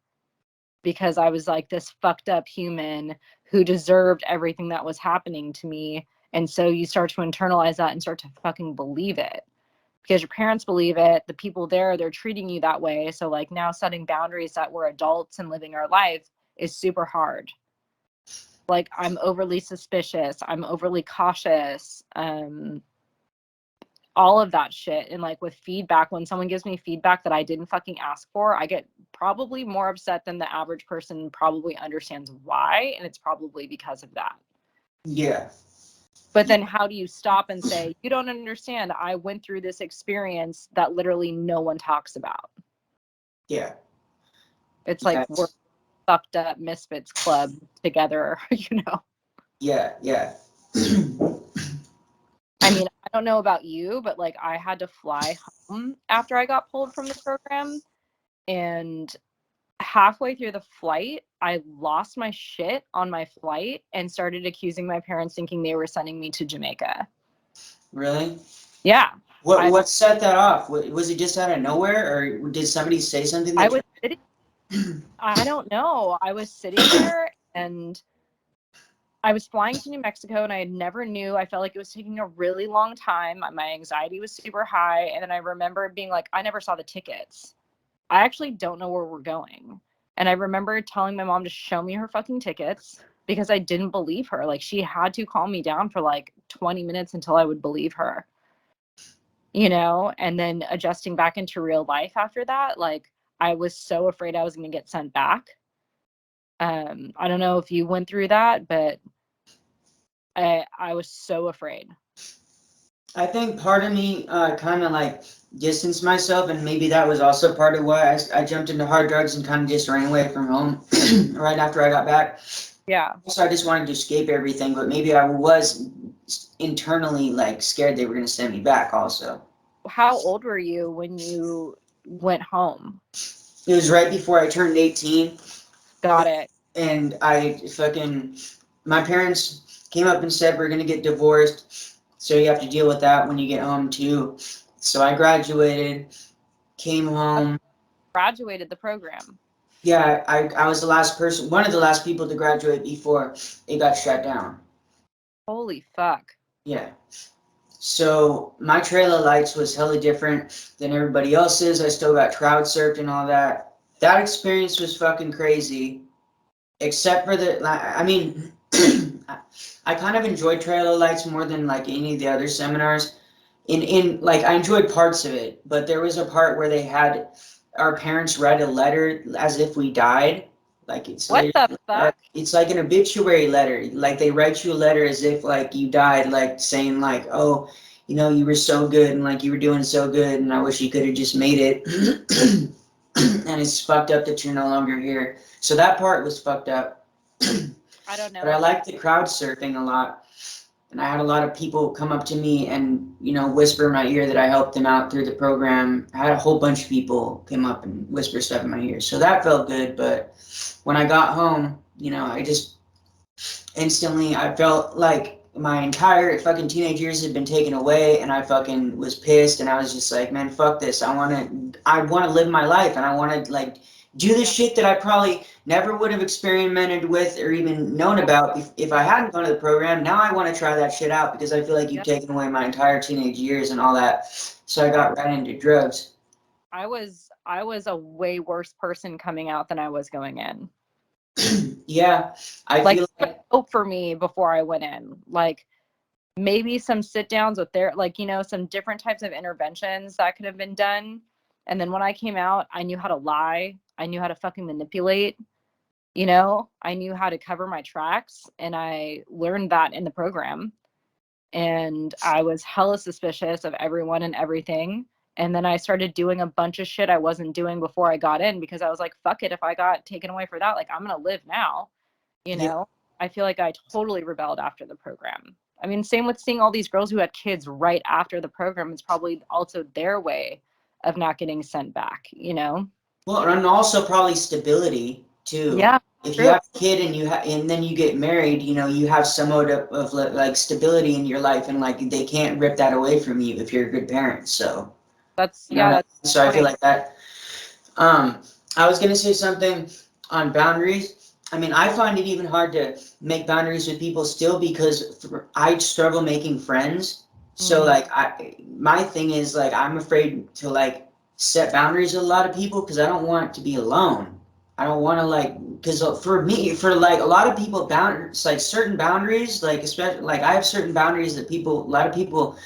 because I was like this fucked up human who deserved everything that was happening to me. And so you start to internalize that and start to fucking believe it because your parents believe it. The people there, they're treating you that way. So like now setting boundaries that we're adults and living our life is super hard. Like I'm overly suspicious. I'm overly cautious. All of that shit. And like with feedback, when someone gives me feedback that I didn't fucking ask for, I get probably more upset than the average person probably understands why. And it's probably because of that. Yeah. But then how do you stop and say, you don't understand, I went through this experience that literally no one talks about? Yeah. It's like we're fucked up misfits club together, you know? Yeah. Yeah. I mean, I don't know about you, but like I had to fly home after I got pulled from the program. And halfway through the flight, I lost my shit on my flight and started accusing my parents, thinking they were sending me to Jamaica. Really? Yeah. What set that off? Was it just out of nowhere, or did somebody say something? I was sitting, I don't know. I was sitting there and I was flying to New Mexico and I never knew. I felt like it was taking a really long time. My anxiety was super high. And then I remember being like, I never saw the tickets. I actually don't know where we're going. And I remember telling my mom to show me her fucking tickets because I didn't believe her. Like she had to calm me down for like 20 minutes until I would believe her, you know? And then adjusting back into real life after that, like I was so afraid I was going to get sent back. I don't know if you went through that, but I was so afraid. I think part of me kind of like distanced myself, and maybe that was also part of why I jumped into hard drugs and kind of just ran away from home right after I got back. Yeah. So I just wanted to escape everything, but maybe I was internally like scared they were going to send me back also. How old were you when you went home? It was right before I turned 18. Got it. And my parents came up and said, we're going to get divorced. So you have to deal with that when you get home too. So I graduated, came home. Graduated the program. Yeah, I was the last person, one of the last people to graduate before it got shut down. Holy fuck. Yeah. So my Trail of Lights was hella different than everybody else's. I still got crowd surfed and all that. That experience was fucking crazy. Except for I mean, I kind of enjoyed Trail of Lights more than like any of the other seminars. In like I enjoyed parts of it, but there was a part where they had our parents write a letter as if we died. Like What the fuck? it's like an obituary letter. Like they write you a letter as if like you died, like saying like, oh, you know, you were so good and like you were doing so good, and I wish you could have just made it. And it's fucked up that you're no longer here. So that part was fucked up. I don't know. But I liked the crowd surfing a lot. And I had a lot of people come up to me and, you know, whisper in my ear that I helped them out through the program. I had a whole bunch of people come up and whisper stuff in my ear. So that felt good. But when I got home, you know, I just instantly, I felt like my entire fucking teenage years had been taken away, and I fucking was pissed, and I was just like, man, fuck this. I want to live my life, and I want to like do this shit that I probably never would have experimented with or even known about if I hadn't gone to the program. Now I want to try that shit out because I feel like you've taken away my entire teenage years and all that. So I got right into drugs. I was a way worse person coming out than I was going in. Yeah, I feel like hope for me before I went in. Like maybe some sit downs with like, you know, some different types of interventions that could have been done. And then when I came out, I knew how to lie. I knew how to fucking manipulate. You know, I knew how to cover my tracks, and I learned that in the program. And I was hella suspicious of everyone and everything. And then I started doing a bunch of shit I wasn't doing before I got in because I was like, fuck it. If I got taken away for that, like I'm going to live now. You know, I feel like I totally rebelled after the program. I mean, same with seeing all these girls who had kids right after the program. It's probably also their way of not getting sent back, you know? Well, and also probably stability too. Yeah. if you have a kid and then you get married, you know, you have somewhat of like stability in your life, and like they can't rip that away from you if you're a good parent. So That's you know what I mean? that's So I feel like that. I was gonna say something on boundaries. I mean, I find it even hard to make boundaries with people still because I struggle making friends. So like my thing is like I'm afraid to like set boundaries with a lot of people because I don't want to be alone. I don't want to like because for me for like a lot of people boundaries like certain boundaries like especially like I have certain boundaries that a lot of people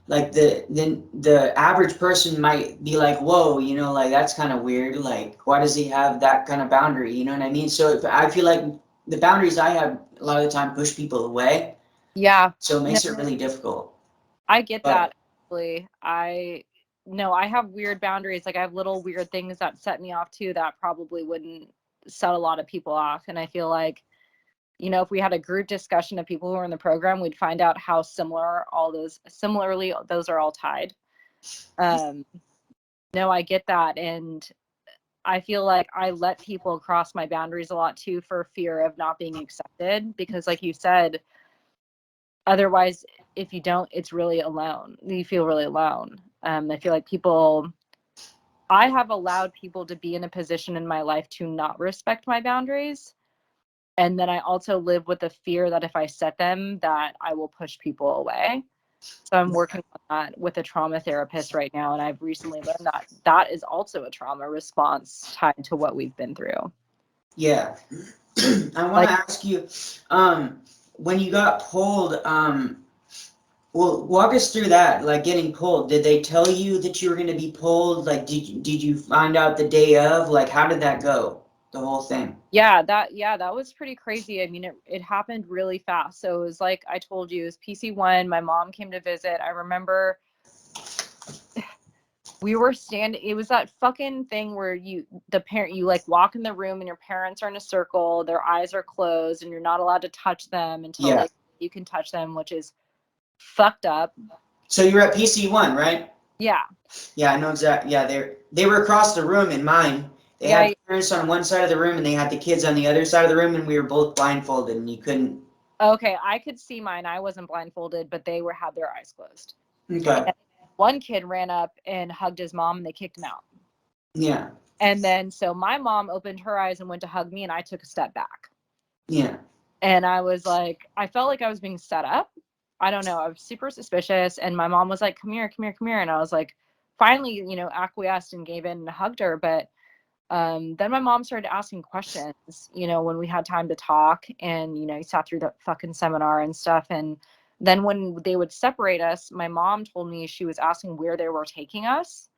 like the average person might be like, whoa, you know, like that's kind of weird. Like, why does he have that kind of boundary? You know what I mean? So if I feel like the boundaries I have a lot of the time push people away. Yeah. So it No, makes it really difficult. I get But that. Actually, I have weird boundaries. Like I have little weird things that set me off too that probably wouldn't set a lot of people off. And I feel like, you know, if we had a group discussion of people who are in the program, we'd find out how similarly those are all tied. No, I get that. And I feel like I let people cross my boundaries a lot too for fear of not being accepted because like you said, otherwise if you don't, it's really alone. You feel really alone. I feel like I have allowed people to be in a position in my life to not respect my boundaries. And then I also live with the fear that if I set them, that I will push people away. So I'm working on that with a trauma therapist right now. And I've recently learned that that is also a trauma response tied to what we've been through. yeah, I want Like, to ask you, when you got pulled, well, walk us through that, like getting pulled. Did they tell you that you were going to be pulled? Like, did you find out the day of? Like, how did that go? The whole thing. yeah, that was pretty crazy. I mean, it happened really fast. So it was like I told you, it was PC1. My mom came to visit. I remember we were standing, it was that fucking thing where you like walk in the room and your parents are in a circle, their eyes are closed, and you're not allowed to touch them until Yeah. you can touch them, which is fucked up. So you were at PC1, right? Yeah. Yeah, I know exactly. Yeah, they were across the room in mine. They had Yeah. parents on one side of the room and they had the kids on the other side of the room, and we were both blindfolded and you couldn't. Okay, I could see mine. I wasn't blindfolded, but they had their eyes closed. Okay. And one kid ran up and hugged his mom and they kicked him out. Yeah. And then so my mom opened her eyes and went to hug me and I took a step back. Yeah. And I was like, I felt like I was being set up. I don't know. I was super suspicious. And my mom was like, come here, come here, come here. And I was like, finally, you know, acquiesced and gave in and hugged her. But then my mom started asking questions, you know, when we had time to talk, and, you know, he sat through the fucking seminar and stuff. And then when they would separate us, my mom told me she was asking where they were taking us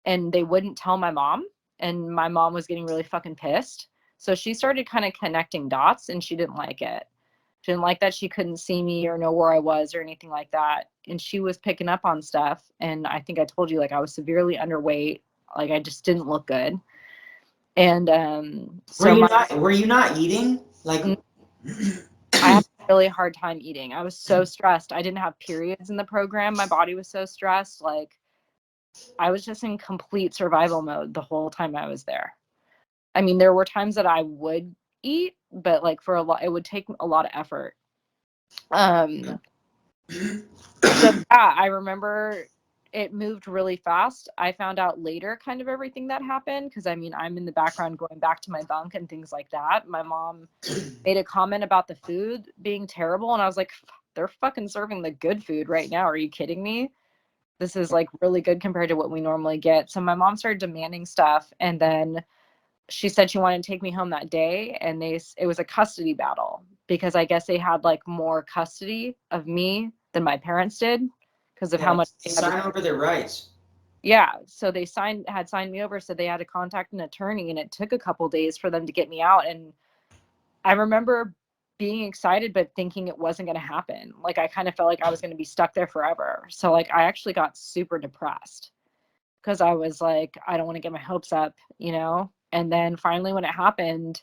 and they wouldn't tell my mom. And my mom was getting really fucking pissed. So she started kind of connecting dots and she didn't like it. She didn't like that she couldn't see me or know where I was or anything like that. And she was picking up on stuff. And I think I told you, like, I was severely underweight. Like, I just didn't look good. And so were you not eating? Like I had a really hard time eating. I was so stressed. I didn't have periods in the program. My body was so stressed. Like, I was just in complete survival mode the whole time I was there. I mean, there were times that I would eat, but like for a lot, it would take a lot of effort. So yeah, I remember it moved really fast. I found out later kind of everything that happened because I mean, I'm in the background going back to my bunk and things like that. My mom made a comment about the food being terrible, and I was like, they're fucking serving the good food right now. Are you kidding me? This is like really good compared to what we normally get. So my mom started demanding stuff, and then she said she wanted to take me home that day, and it was a custody battle because I guess they had like more custody of me than my parents did because of how much they sign over their rights. yeah, so they had signed me over, so they had to contact an attorney, and it took a couple days for them to get me out. And I remember being excited but thinking it wasn't going to happen. Like, I kind of felt like I was going to be stuck there forever. So like I actually got super depressed because I was like, I don't want to get my hopes up, you know. And then finally when it happened,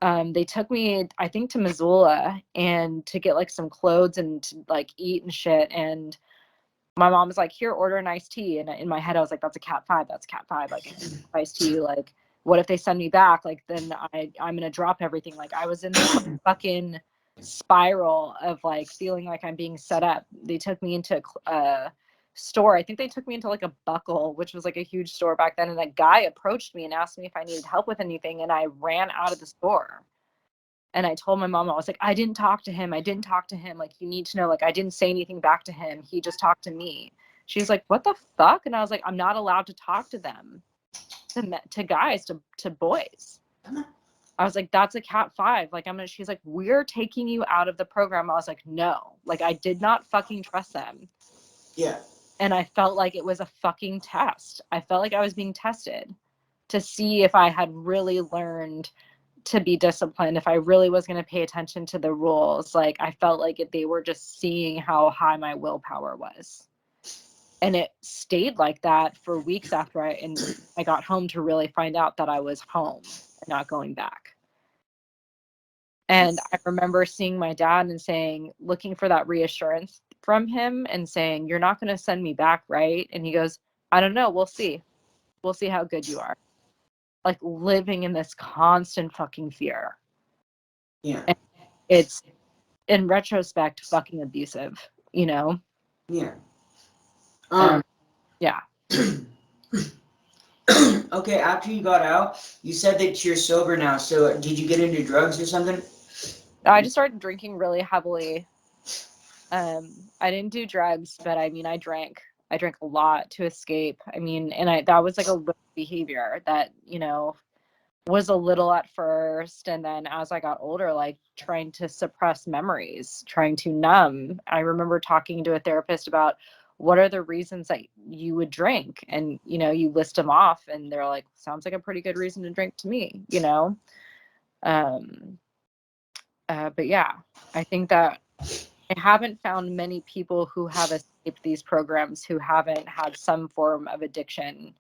they took me, I think, to Missoula and to get like some clothes and to like eat and shit. And my mom was like, here, order an iced tea. And in my head, I was like, that's a cat 5. That's cat 5. Like, iced tea, like, what if they send me back? Like, then I'm gonna drop everything. Like, I was in this fucking spiral of like feeling like I'm being set up. They took me into a store. I think they took me into like a Buckle, which was like a huge store back then, and a guy approached me and asked me if I needed help with anything, and I ran out of the store. And I told my mom, I was like, I didn't talk to him. Like, you need to know, like, I didn't say anything back to him. He just talked to me. She was like, what the fuck? And I was like, I'm not allowed to talk to them, to guys, to boys. I was like, that's a Cat 5. Like, she's like, we're taking you out of the program. I was like, no. Like, I did not fucking trust them. Yeah. And I felt like it was a fucking test. I felt like I was being tested to see if I had really learned to be disciplined, if I really was going to pay attention to the rules. Like, I felt like they were just seeing how high my willpower was. And it stayed like that for weeks after I got home to really find out that I was home and not going back. And I remember seeing my dad and saying, looking for that reassurance from him and saying, you're not going to send me back, right? And he goes, I don't know. We'll see. We'll see how good you are. Like, living in this constant fucking fear. Yeah. And it's, in retrospect, fucking abusive, you know? Yeah. Yeah. Okay, after you got out, you said that you're sober now. So did you get into drugs or something? I just started drinking really heavily. I didn't do drugs, but I mean, I drank a lot to escape. I mean, and that was like a behavior that, you know, was a little at first. And then as I got older, like trying to suppress memories, trying to numb. I remember talking to a therapist about what are the reasons that you would drink? And, you know, you list them off and they're like, sounds like a pretty good reason to drink to me, you know? But yeah, I think that I haven't found many people who have escaped these programs who haven't had some form of addiction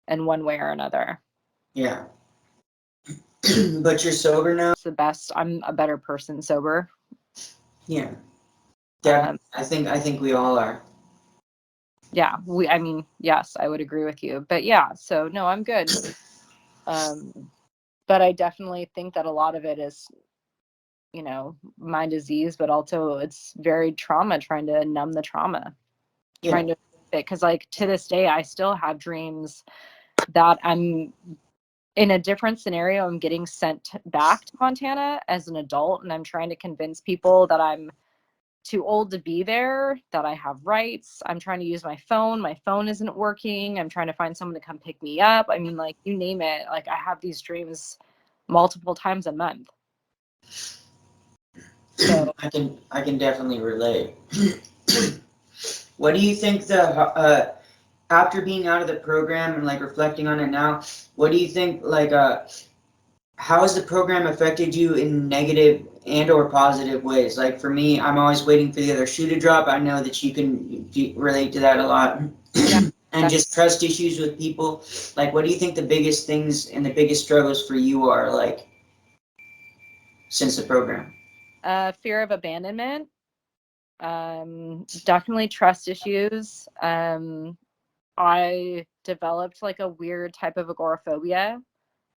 in one way or another. Yeah. But you're sober now? It's the best. I'm a better person sober. Yeah. I think we all are. Yeah, I mean, yes, I would agree with you. But yeah, so no, I'm good. But I definitely think that a lot of it is, you know, my disease, but also it's very trauma, trying to numb the trauma, trying to, because like to this day, I still have dreams that I'm in a different scenario. I'm getting sent back to Montana as an adult, and I'm trying to convince people that I'm too old to be there, that I have rights. I'm trying to use my phone. My phone isn't working. I'm trying to find someone to come pick me up. I mean, like, you name it. Like, I have these dreams multiple times a month. So I can definitely relate. What do you think after being out of the program and like reflecting on it now, what do you think, like, how has the program affected you in negative and or positive ways? Like for me, I'm always waiting for the other shoe to drop. I know that you can relate to that a lot. Yeah. And just trust issues with people. Like, what do you think the biggest things and the biggest struggles for you are, like, since the program? fear of abandonment, definitely trust issues. I developed like a weird type of agoraphobia.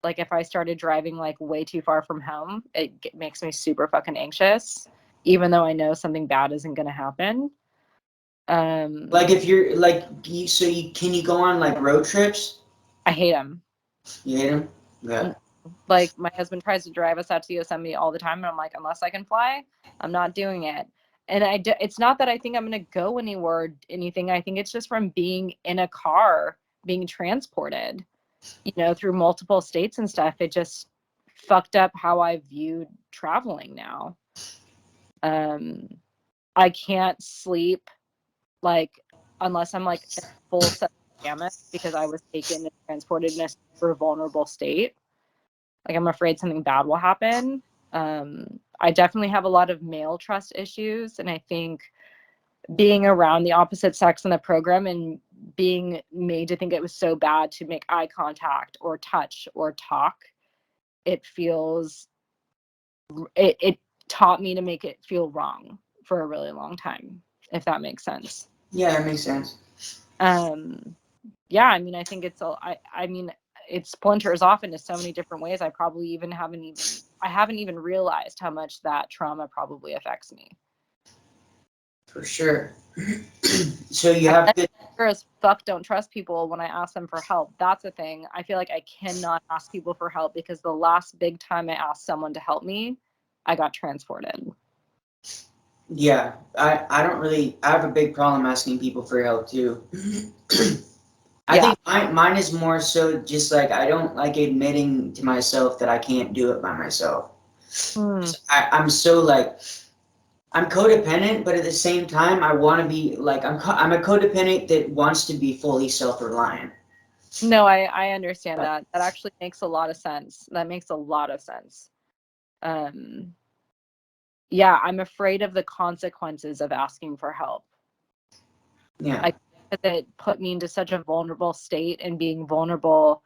Like if I started driving like way too far from home, it makes me super fucking anxious, even though I know something bad isn't going to happen. Like if you're like, can you go on like road trips? I hate them. You hate them? Yeah. Like my husband tries to drive us out to Yosemite all the time, and I'm like, unless I can fly, I'm not doing it. And it's not that I think I'm going to go anywhere or anything. I think it's just from being in a car, being transported, you know, through multiple states and stuff. It just fucked up how I viewed traveling now. I can't sleep like unless I'm like in full set gamut, because I was taken and transported in a super vulnerable state. Like I'm afraid something bad will happen. I definitely have a lot of male trust issues, and I think being around the opposite sex in the program and being made to think it was so bad to make eye contact or touch or talk, it taught me to make it feel wrong for a really long time, if that makes sense. Yeah, that makes sense. Yeah, I mean, I think it's all, I mean, it splinters off into so many different ways. I probably haven't even realized how much that trauma probably affects me. For sure. So you have good. Sure as fuck don't trust people when I ask them for help. That's a thing. I feel like I cannot ask people for help because the last big time I asked someone to help me, I got transported. Yeah, I don't really. I have a big problem asking people for help too. I think mine is more so just like I don't like admitting to myself that I can't do it by myself. So I'm so like I'm codependent, but at the same time I want to be like I'm a codependent that wants to be fully self-reliant. No, I understand that. That actually makes a lot of sense. That makes a lot of sense. Yeah, I'm afraid of the consequences of asking for help. Yeah. I think that it put me into such a vulnerable state, and being vulnerable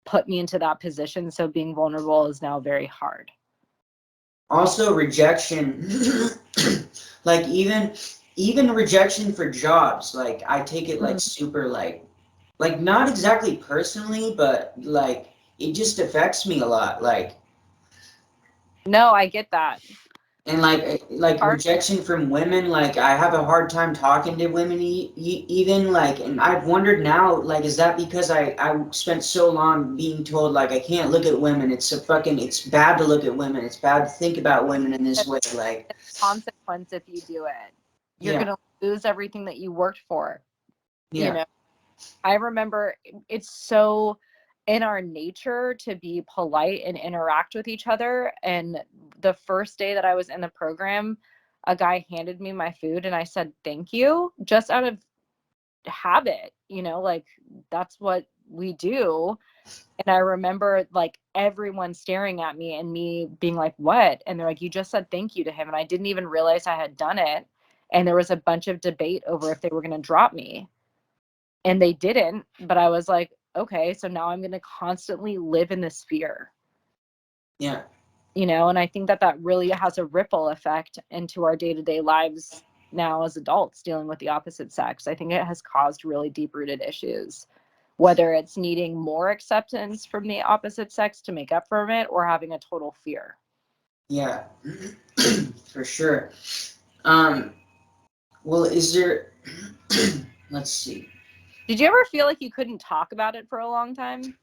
put me into that position. So being vulnerable is now very hard. Also rejection, like even rejection for jobs, like I take it like super like not exactly personally, but like it just affects me a lot. Like, No, I get that. and like rejection from women, like I have a hard time talking to women even like, and I've wondered now, like, is that because I spent so long being told like I can't look at women, it's bad to look at women, it's bad to think about women in this way, like consequence if you do it. You're gonna lose everything that you worked for. You know, I remember it's so in our nature to be polite and interact with each other. And the first day that I was in the program, a guy handed me my food and I said, thank you, just out of habit, you know, like that's what we do. And I remember like everyone staring at me and me being like, what? And they're like, you just said thank you to him. And I didn't even realize I had done it. And there was a bunch of debate over if they were going to drop me. And they didn't, but I was like, okay, so now I'm going to constantly live in this fear. Yeah. You know, and I think that that really has a ripple effect into our day-to-day lives now as adults dealing with the opposite sex. I think it has caused really deep-rooted issues, whether it's needing more acceptance from the opposite sex to make up for it or having a total fear. Yeah, for sure. Well, is there, let's see. Did you ever feel like you couldn't talk about it for a long time?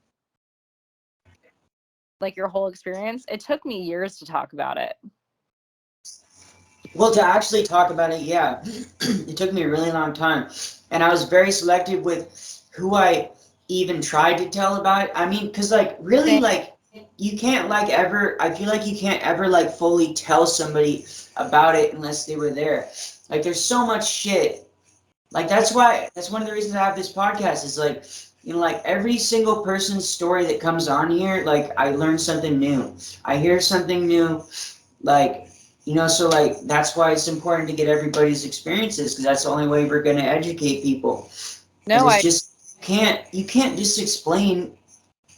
Like your whole experience? It took me years to talk about it. Well, to actually talk about it, yeah, it took me a really long time. And I was very selective with who I even tried to tell about it. I mean, because, like, really, like, you can't, like, ever, I feel like you can't ever, like, fully tell somebody about it unless they were there. Like, there's so much shit. Like, that's one of the reasons I have this podcast is, like, you know, like, every single person's story that comes on here, like, I learn something new. I hear something new, like, you know, so like that's why it's important to get everybody's experiences, because that's the only way we're going to educate people. No, it's just you can't just explain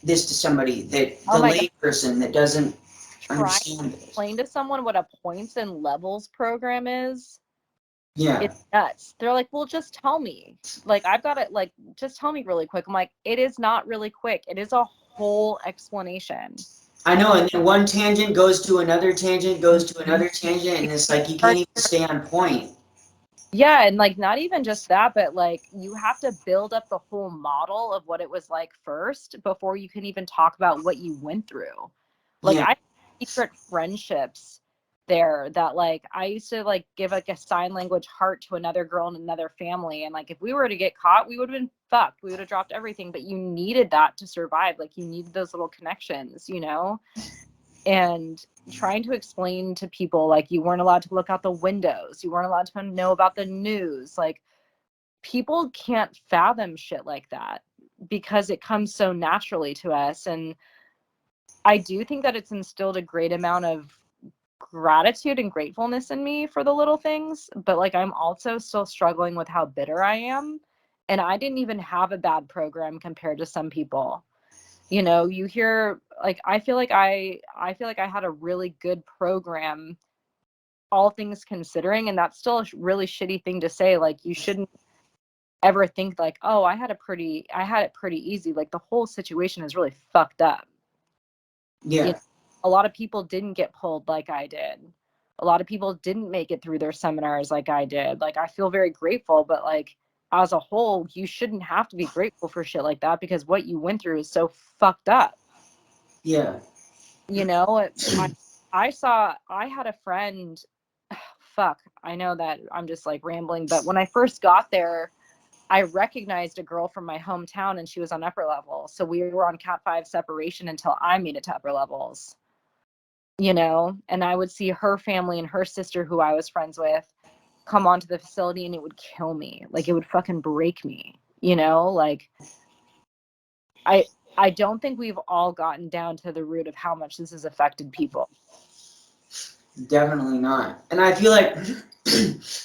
this to somebody that the lay person that doesn't understand it. Explain to someone what a points and levels program is. Yeah, it's nuts. They're like, well, just tell me. Like, I've got it. Like, just tell me really quick. I'm like, it is not really quick. It is a whole explanation. I know, and then one tangent goes to another tangent, goes to another tangent, and it's like you can't even stay on point. Yeah, and like not even just that, but like you have to build up the whole model of what it was like first before you can even talk about what you went through. Like I have secret friendships there that like I used to like give like a sign language heart to another girl in another family, and like if we were to get caught, we would have been fucked. We would have dropped everything, but you needed that to survive. Like you needed those little connections, you know? And trying to explain to people like you weren't allowed to look out the windows, you weren't allowed to know about the news, like people can't fathom shit like that because it comes so naturally to us. And I do think that it's instilled a great amount of gratitude and gratefulness in me for the little things, but like I'm also still struggling with how bitter I am, and I didn't even have a bad program compared to some people. You know, you hear like I feel like I had a really good program, all things considering, and that's still a really shitty thing to say. Like you shouldn't ever think like, oh, I had it pretty easy. Like the whole situation is really fucked up. Yeah. You know, a lot of people didn't get pulled like I did. A lot of people didn't make it through their seminars like I did. Like, I feel very grateful, but like as a whole, you shouldn't have to be grateful for shit like that, because what you went through is so fucked up. Yeah. You know, I had a friend, fuck, I know that I'm just like rambling, but when I first got there, I recognized a girl from my hometown and she was on upper level. So we were on Cat 5 separation until I made it to upper levels, you know, and I would see her family and her sister, who I was friends with, come onto the facility, and it would kill me. Like, it would fucking break me, you know, like I don't think we've all gotten down to the root of how much this has affected people. Definitely not. And I feel like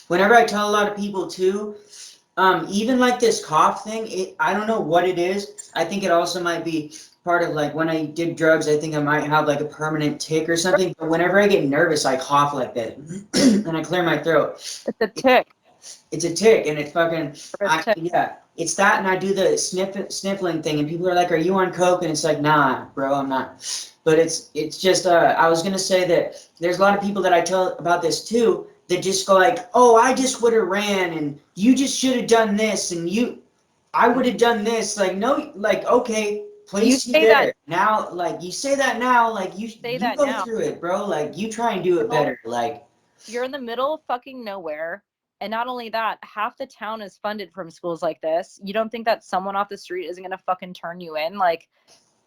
whenever I tell a lot of people too, even like this cough thing, I don't know what it is. I think it also might be part of like when I did drugs, I think I might have like a permanent tick or something. But whenever I get nervous, I cough like that and I clear my throat. It's a tick. It's a tick, and it fucking, Tick. yeah, it's that, and I do the sniffling thing, and people are like, are you on coke? And it's like, nah, bro, I'm not. But it's just, I was gonna say that there's a lot of people that I tell about this too, that just go like, oh, I just would have ran, and you just should have done this, and I would have done this. Like, no, like, okay, place you there. That now, like, you say that now, like, you go now. Through it, bro. Like, you try and do it better. Like, you're in the middle of fucking nowhere. And not only that, half the town is funded from schools like this. You don't think that someone off the street isn't going to fucking turn you in? Like,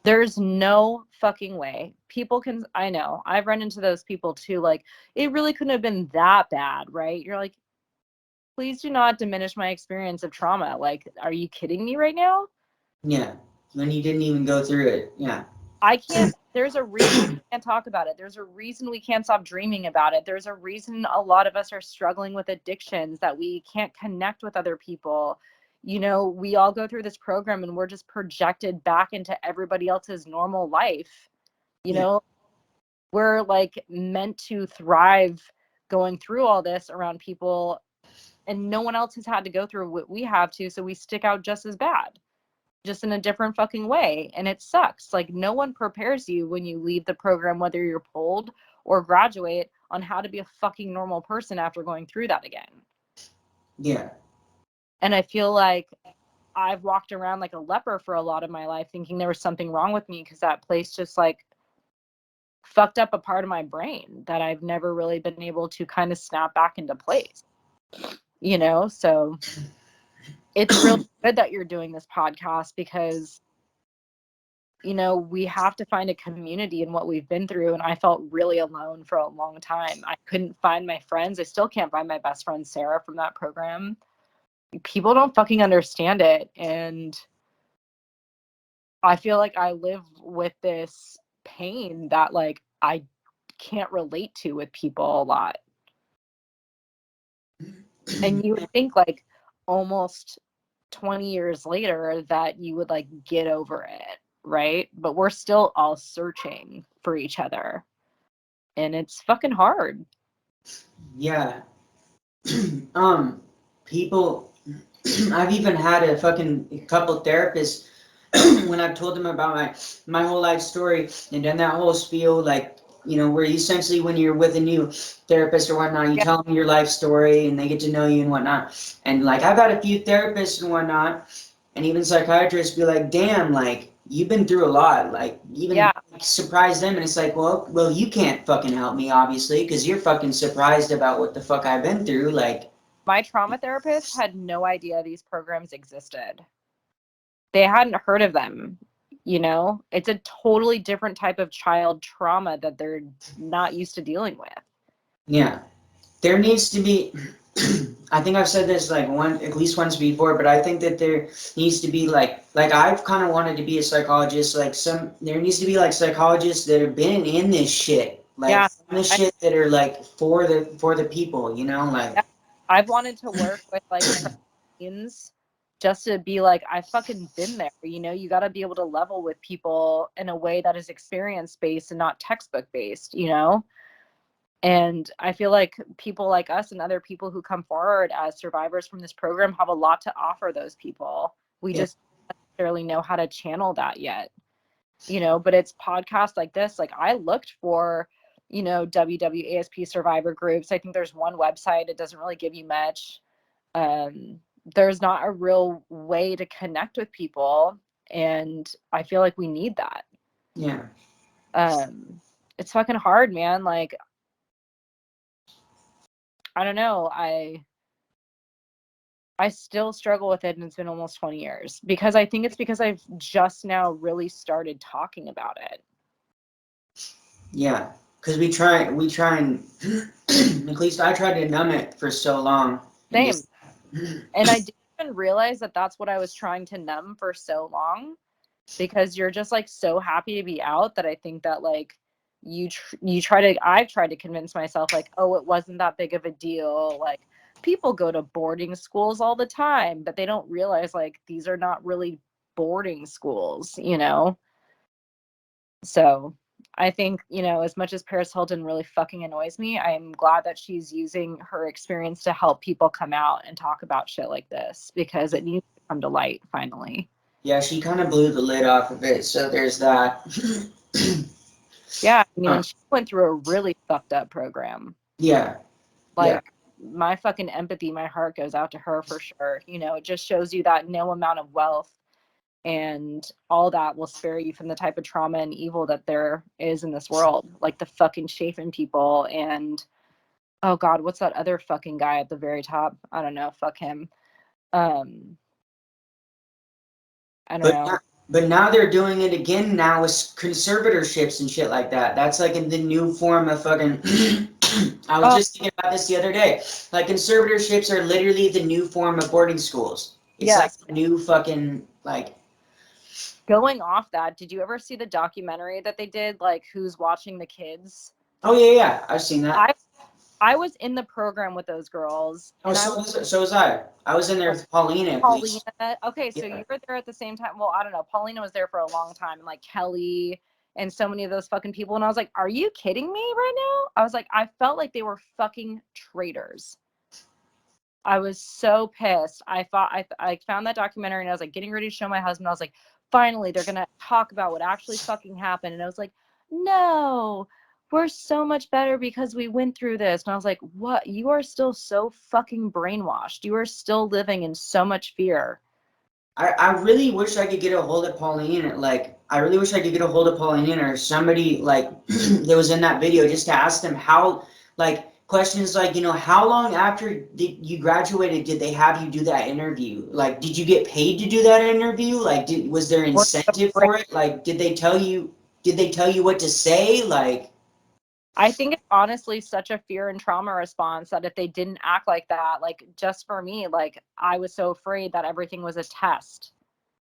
there's no fucking way. People can, I know, I've run into those people too. Like, it really couldn't have been that bad, right? You're like, please do not diminish my experience of trauma. Like, are you kidding me right now? Yeah, when you didn't even go through it. Yeah. I can't, there's a reason we can't talk about it. There's a reason we can't stop dreaming about it. There's a reason a lot of us are struggling with addictions, that we can't connect with other people. You know, we all go through this program and we're just projected back into everybody else's normal life. You know, we're like meant to thrive going through all this around people, and no one else has had to go through what we have to. So we stick out just as bad, just in a different fucking way. And it sucks. Like, no one prepares you when you leave the program, whether you're pulled or graduate, on how to be a fucking normal person after going through that again. Yeah. And I feel like I've walked around like a leper for a lot of my life, thinking there was something wrong with me, because that place just like fucked up a part of my brain that I've never really been able to kind of snap back into place, you know? So it's really good that you're doing this podcast, because, you know, we have to find a community in what we've been through. And I felt really alone for a long time. I couldn't find my friends. I still can't find my best friend, Sarah, from that program. People don't fucking understand it. And I feel like I live with this pain that like I can't relate to with people a lot. And you would think like almost 20 years later that you would like get over it, right? But we're still all searching for each other, and it's fucking hard. Yeah. People, I've even had a fucking couple therapists when I've told them about my whole life story and done that whole spiel, like, you know, where essentially when you're with a new therapist or whatnot, you tell them your life story and they get to know you and whatnot. And like, I've had a few therapists and whatnot, and even psychiatrists be like, damn, like, you've been through a lot. Like, even surprise them, and it's like, well, you can't fucking help me, obviously, because you're fucking surprised about what the fuck I've been through. Like, my trauma therapist had no idea these programs existed. They hadn't heard of them. You know, it's a totally different type of child trauma that they're not used to dealing with. Yeah. There needs to be, I think I've said this like at least once before, but I think that there needs to be like I've kind of wanted to be a psychologist, like there needs to be like psychologists that have been in this shit, like this shit that are like for the people, you know, like. I've wanted to work with like teens, just to be like, I've fucking been there, you know. You got to be able to level with people in a way that is experience based and not textbook based, you know. And I feel like people like us and other people who come forward as survivors from this program have a lot to offer those people. We just don't necessarily know how to channel that yet, you know, but it's podcasts like this. Like I looked for, you know, W.W.A.S.P survivor groups. I think there's one website. It doesn't really give you much. There's not a real way to connect with people. And I feel like we need that. Yeah. It's fucking hard, man. Like, I don't know. I still struggle with it, and it's been almost 20 years because I think it's because I've just now really started talking about it. Yeah, because we try and at least I tried to numb it for so long. Same. And I didn't even realize that that's what I was trying to numb for so long, because you're just like so happy to be out that I think that like I've tried to convince myself like, oh, it wasn't that big of a deal. Like people go to boarding schools all the time, but they don't realize like these are not really boarding schools, you know? So I think, you know, as much as Paris Hilton really fucking annoys me, I am glad that she's using her experience to help people come out and talk about shit like this, because it needs to come to light finally. Yeah, she kind of blew the lid off of it, so there's that. Yeah, I mean, and she went through a really fucked up program. Yeah. Like, my fucking empathy, my heart goes out to her for sure. You know, it just shows you that no amount of wealth and all that will spare you from the type of trauma and evil that there is in this world. Like the fucking Chafin people and, oh God, what's that other fucking guy at the very top? I don't know. Fuck him. I don't know. But now they're doing it again now with conservatorships and shit like that. That's like in the new form of fucking. I was just thinking about this the other day. Like conservatorships are literally the new form of boarding schools. It's like a new fucking like. Going off that, did you ever see the documentary that they did, like Who's Watching the Kids? Oh yeah, I've seen that. I was in the program with those girls. Oh, so was I. I was in there with Paulina. Okay, so you were there at the same time. Well, I don't know. Paulina was there for a long time, and like Kelly and so many of those fucking people. And I was like, are you kidding me right now? I was like, I felt like they were fucking traitors. I was so pissed. I found that documentary and I was like getting ready to show my husband. I was like, finally, they're gonna talk about what actually fucking happened. And I was like, no, we're so much better because we went through this. And I was like, what? You are still so fucking brainwashed. You are still living in so much fear. I really wish I could get a hold of Pauline. Like, I really wish I could get a hold of Pauline or somebody like that was in that video, just to ask them how, like, questions like, you know, how long after you graduated did they have you do that interview? Like, did you get paid to do that interview? Like, was there incentive for it? Like, did they tell you what to say? Like, I think it's honestly such a fear and trauma response that if they didn't act like that, like just for me, like I was so afraid that everything was a test,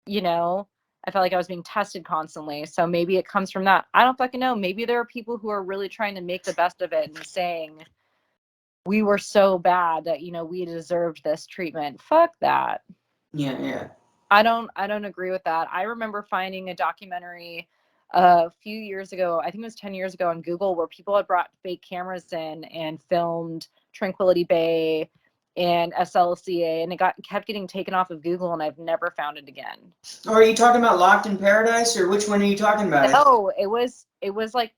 you know? I felt like I was being tested constantly. So maybe it comes from that. I don't fucking know. Maybe there are people who are really trying to make the best of it and saying we were so bad that, you know, we deserved this treatment. Fuck that. Yeah. I don't agree with that. I remember finding a documentary a few years ago, I think it was 10 years ago on Google, where people had brought fake cameras in and filmed Tranquility Bay and SLCA, and it kept getting taken off of Google, and I've never found it again. Or are you talking about Locked in Paradise, or which one are you talking about? No, it was like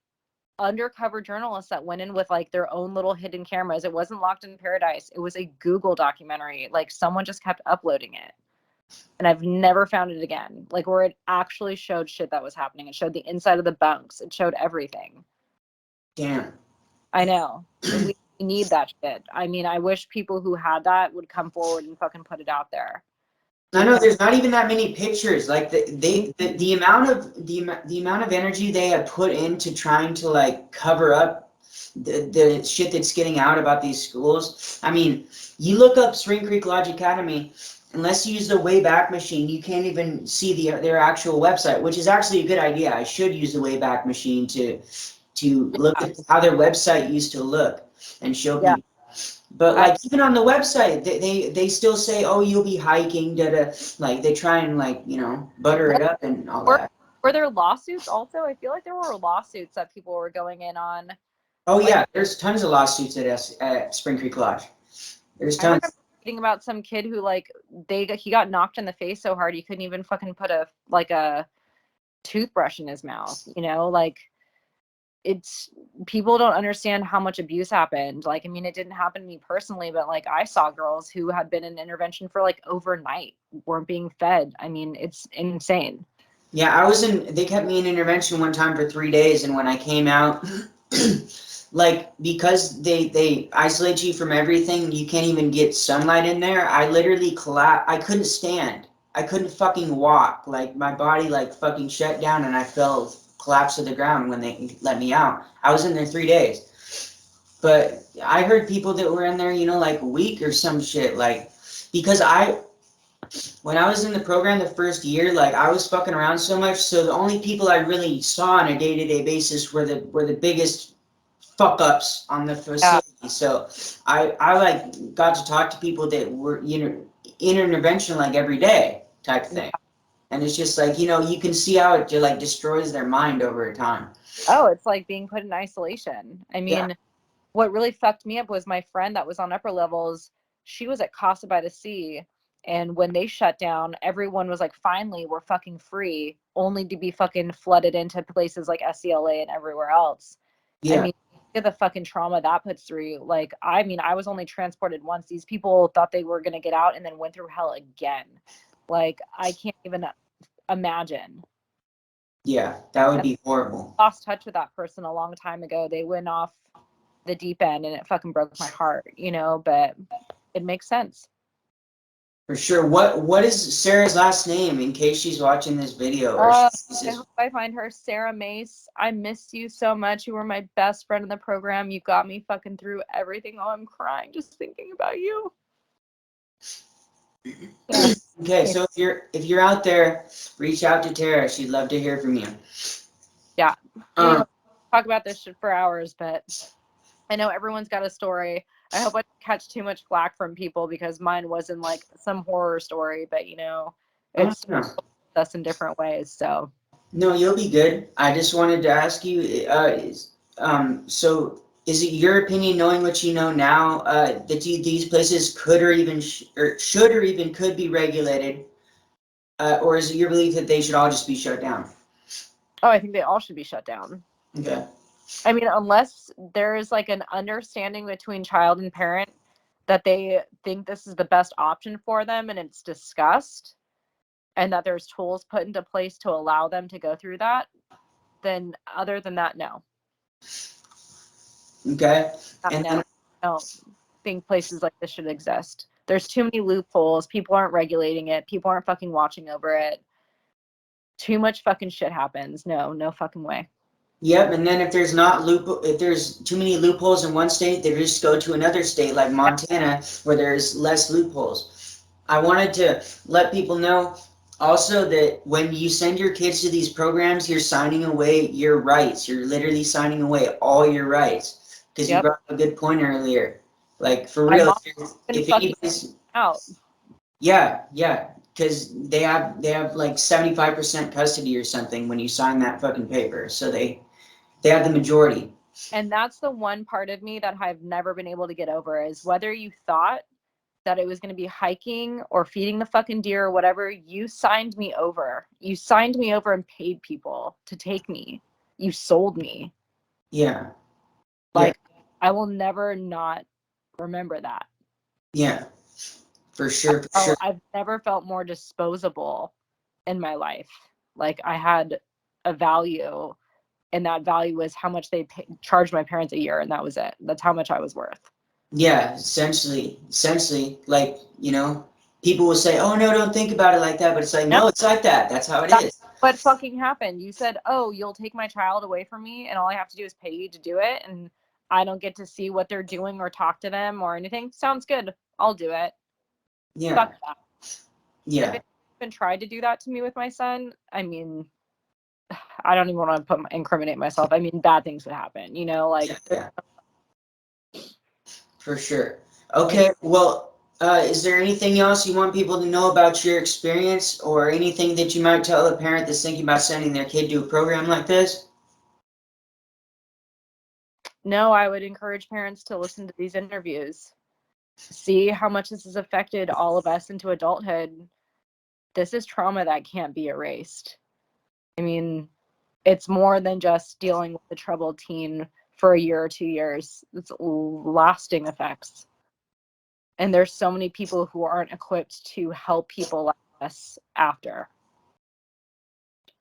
undercover journalists that went in with like their own little hidden cameras. It wasn't Locked in Paradise. It was a Google documentary. Like someone just kept uploading it. And I've never found it again. Like where it actually showed shit that was happening. It showed the inside of the bunks. It showed everything. Damn. I know. We need that shit. I mean, I wish people who had that would come forward and fucking put it out there. I know there's not even that many pictures. Like the amount of energy they have put into trying to like cover up the shit that's getting out about these schools. I mean, you look up Spring Creek Lodge Academy, unless you use the Wayback Machine, you can't even see their actual website, which is actually a good idea. I should use the Wayback Machine to look at how their website used to look and show people. But like even on the website, they still say, oh, you'll be hiking, like they try and like, you know, butter it up and all that. Were there lawsuits also? I feel like there were lawsuits that people were going in on Oh yeah, there's tons of lawsuits at Spring Creek Lodge. There's I tons. remember reading about some kid who like he got knocked in the face so hard he couldn't even fucking put a toothbrush in his mouth, you know, like it's people don't understand how much abuse happened. Like, I mean, it didn't happen to me personally, but like I saw girls who had been in intervention for like overnight, weren't being fed. I mean, it's insane. Yeah, they kept me in intervention one time for 3 days, and when I came out, like, because they isolate you from everything, you can't even get sunlight in there. I literally collapsed. I couldn't stand. I couldn't fucking walk. Like, my body, like, fucking shut down, and I collapsed to the ground when they let me out. I was in there 3 days. But I heard people that were in there, you know, like, a week or some shit, like, because when I was in the program the first year, like I was fucking around so much, so the only people I really saw on a day-to-day basis were the biggest fuck ups on the facility. Yeah. So I like got to talk to people that were, you know, in intervention like every day type thing. And it's just like, you know, you can see how it like destroys their mind over time. Oh, it's like being put in isolation. I mean, what really fucked me up was my friend that was on upper levels. She was at Casa by the Sea. And when they shut down, everyone was like, finally, we're fucking free, only to be fucking flooded into places like SCLA and everywhere else. Yeah. I mean, look at the fucking trauma that puts through you. Like, I mean, I was only transported once. These people thought they were going to get out and then went through hell again. Like, I can't even imagine. Yeah, that would be horrible. Lost touch with that person a long time ago. They went off the deep end and it fucking broke my heart, you know, but it makes sense. For sure. What is Sarah's last name in case she's watching this video? Or I hope I find her. Sarah Mace. I missed you so much. You were my best friend in the program. You got me fucking through everything. Oh, I'm crying just thinking about you. Yeah. Okay, so if you're out there, reach out to Tara. She'd love to hear from you. Yeah. Anyway, talk about this shit for hours, but I know everyone's got a story. I hope I don't catch too much flack from people because mine wasn't like some horror story, but you know, it's us in different ways. So no, you'll be good. I just wanted to ask you, so is it your opinion, knowing what you know now, that these places could or even should or even could be regulated, or is it your belief that they should all just be shut down? Oh, I think they all should be shut down. Okay. I mean, unless there is like an understanding between child and parent that they think this is the best option for them and it's discussed and that there's tools put into place to allow them to go through that, then other than that, no. Okay. And I don't think places like this should exist. There's too many loopholes. People aren't regulating it. People aren't fucking watching over it. Too much fucking shit happens. No fucking way. Yep, and then if there's too many loopholes in one state, they just go to another state like Montana where there's less loopholes. I wanted to let people know also that when you send your kids to these programs, you're signing away your rights. You're literally signing away all your rights. Because you brought up a good point earlier. Like, for real, if anybody's out. Yeah, because they have like 75% custody or something when you sign that fucking paper. So they have the majority. And that's the one part of me that I've never been able to get over is whether you thought that it was going to be hiking or feeding the fucking deer or whatever, you signed me over. You signed me over and paid people to take me. You sold me. Yeah. Like, I will never not remember that. Yeah, for sure. For sure. I've never felt more disposable in my life. Like, I had a value, and that value was how much they charged my parents a year, and that was it. That's how much I was worth. Yeah, essentially, like, you know, people will say, oh, no, don't think about it like that. But it's like, no, it's like that. That's how it is. What fucking happened? You said, oh, you'll take my child away from me, and all I have to do is pay you to do it, and I don't get to see what they're doing or talk to them or anything. Sounds good. I'll do it. Yeah. Fuck that. Yeah. If it even tried to do that to me with my son, I mean, I don't even want to incriminate myself. I mean, bad things would happen, you know, like. Yeah. For sure. Okay, well, is there anything else you want people to know about your experience, or anything that you might tell a parent that's thinking about sending their kid to a program like this? no, I would encourage parents to listen to these interviews. See how much this has affected all of us into adulthood. This is trauma that can't be erased. I mean, it's more than just dealing with the troubled teen for a year or 2 years. It's lasting effects. And there's so many people who aren't equipped to help people like us after.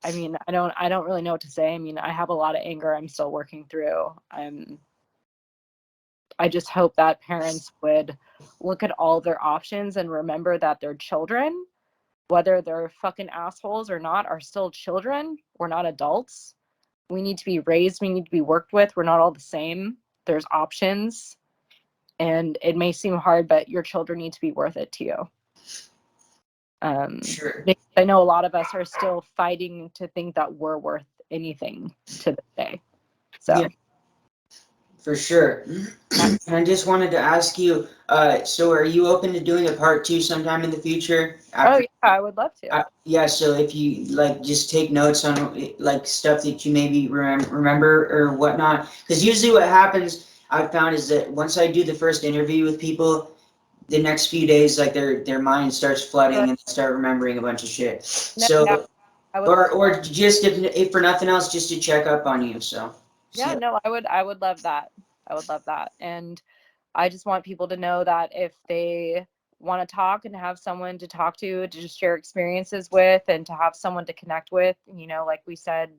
I mean, I don't really know what to say. I mean, I have a lot of anger I'm still working through. I just hope that parents would look at all their options and remember that their children, whether they're fucking assholes or not, are still children. We're not adults. We need to be raised. We need to be worked with. We're not all the same. There's options. And it may seem hard, but your children need to be worth it to you. Sure. I know a lot of us are still fighting to think that we're worth anything to this day. So. Yeah, for sure. And I just wanted to ask you, so are you open to doing a part 2 sometime in the future? Oh yeah, I would love to. Yeah, so if you like, just take notes on like stuff that you maybe remember or whatnot. Because usually what happens, I've found, is that once I do the first interview with people, the next few days, like their mind starts flooding and they start remembering a bunch of shit. So, yeah, or just if for nothing else, just to check up on you. So. Yeah, no, I would love that. I would love that. And I just want people to know that if they want to talk and have someone to talk to just share experiences with, and to have someone to connect with, you know, like we said,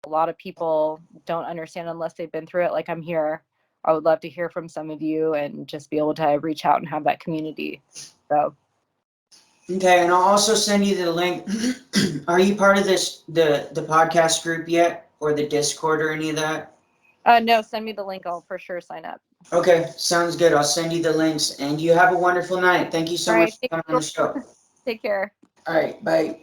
a lot of people don't understand unless they've been through it. Like, I'm here. I would love to hear from some of you and just be able to reach out and have that community. So. Okay, and I'll also send you the link. Are you part of the podcast group yet, or the Discord or any of that? No, send me the link. I'll for sure sign up. Okay, sounds good. I'll send you the links, and you have a wonderful night. Thank you so much for coming on the show. Take care. All right, bye.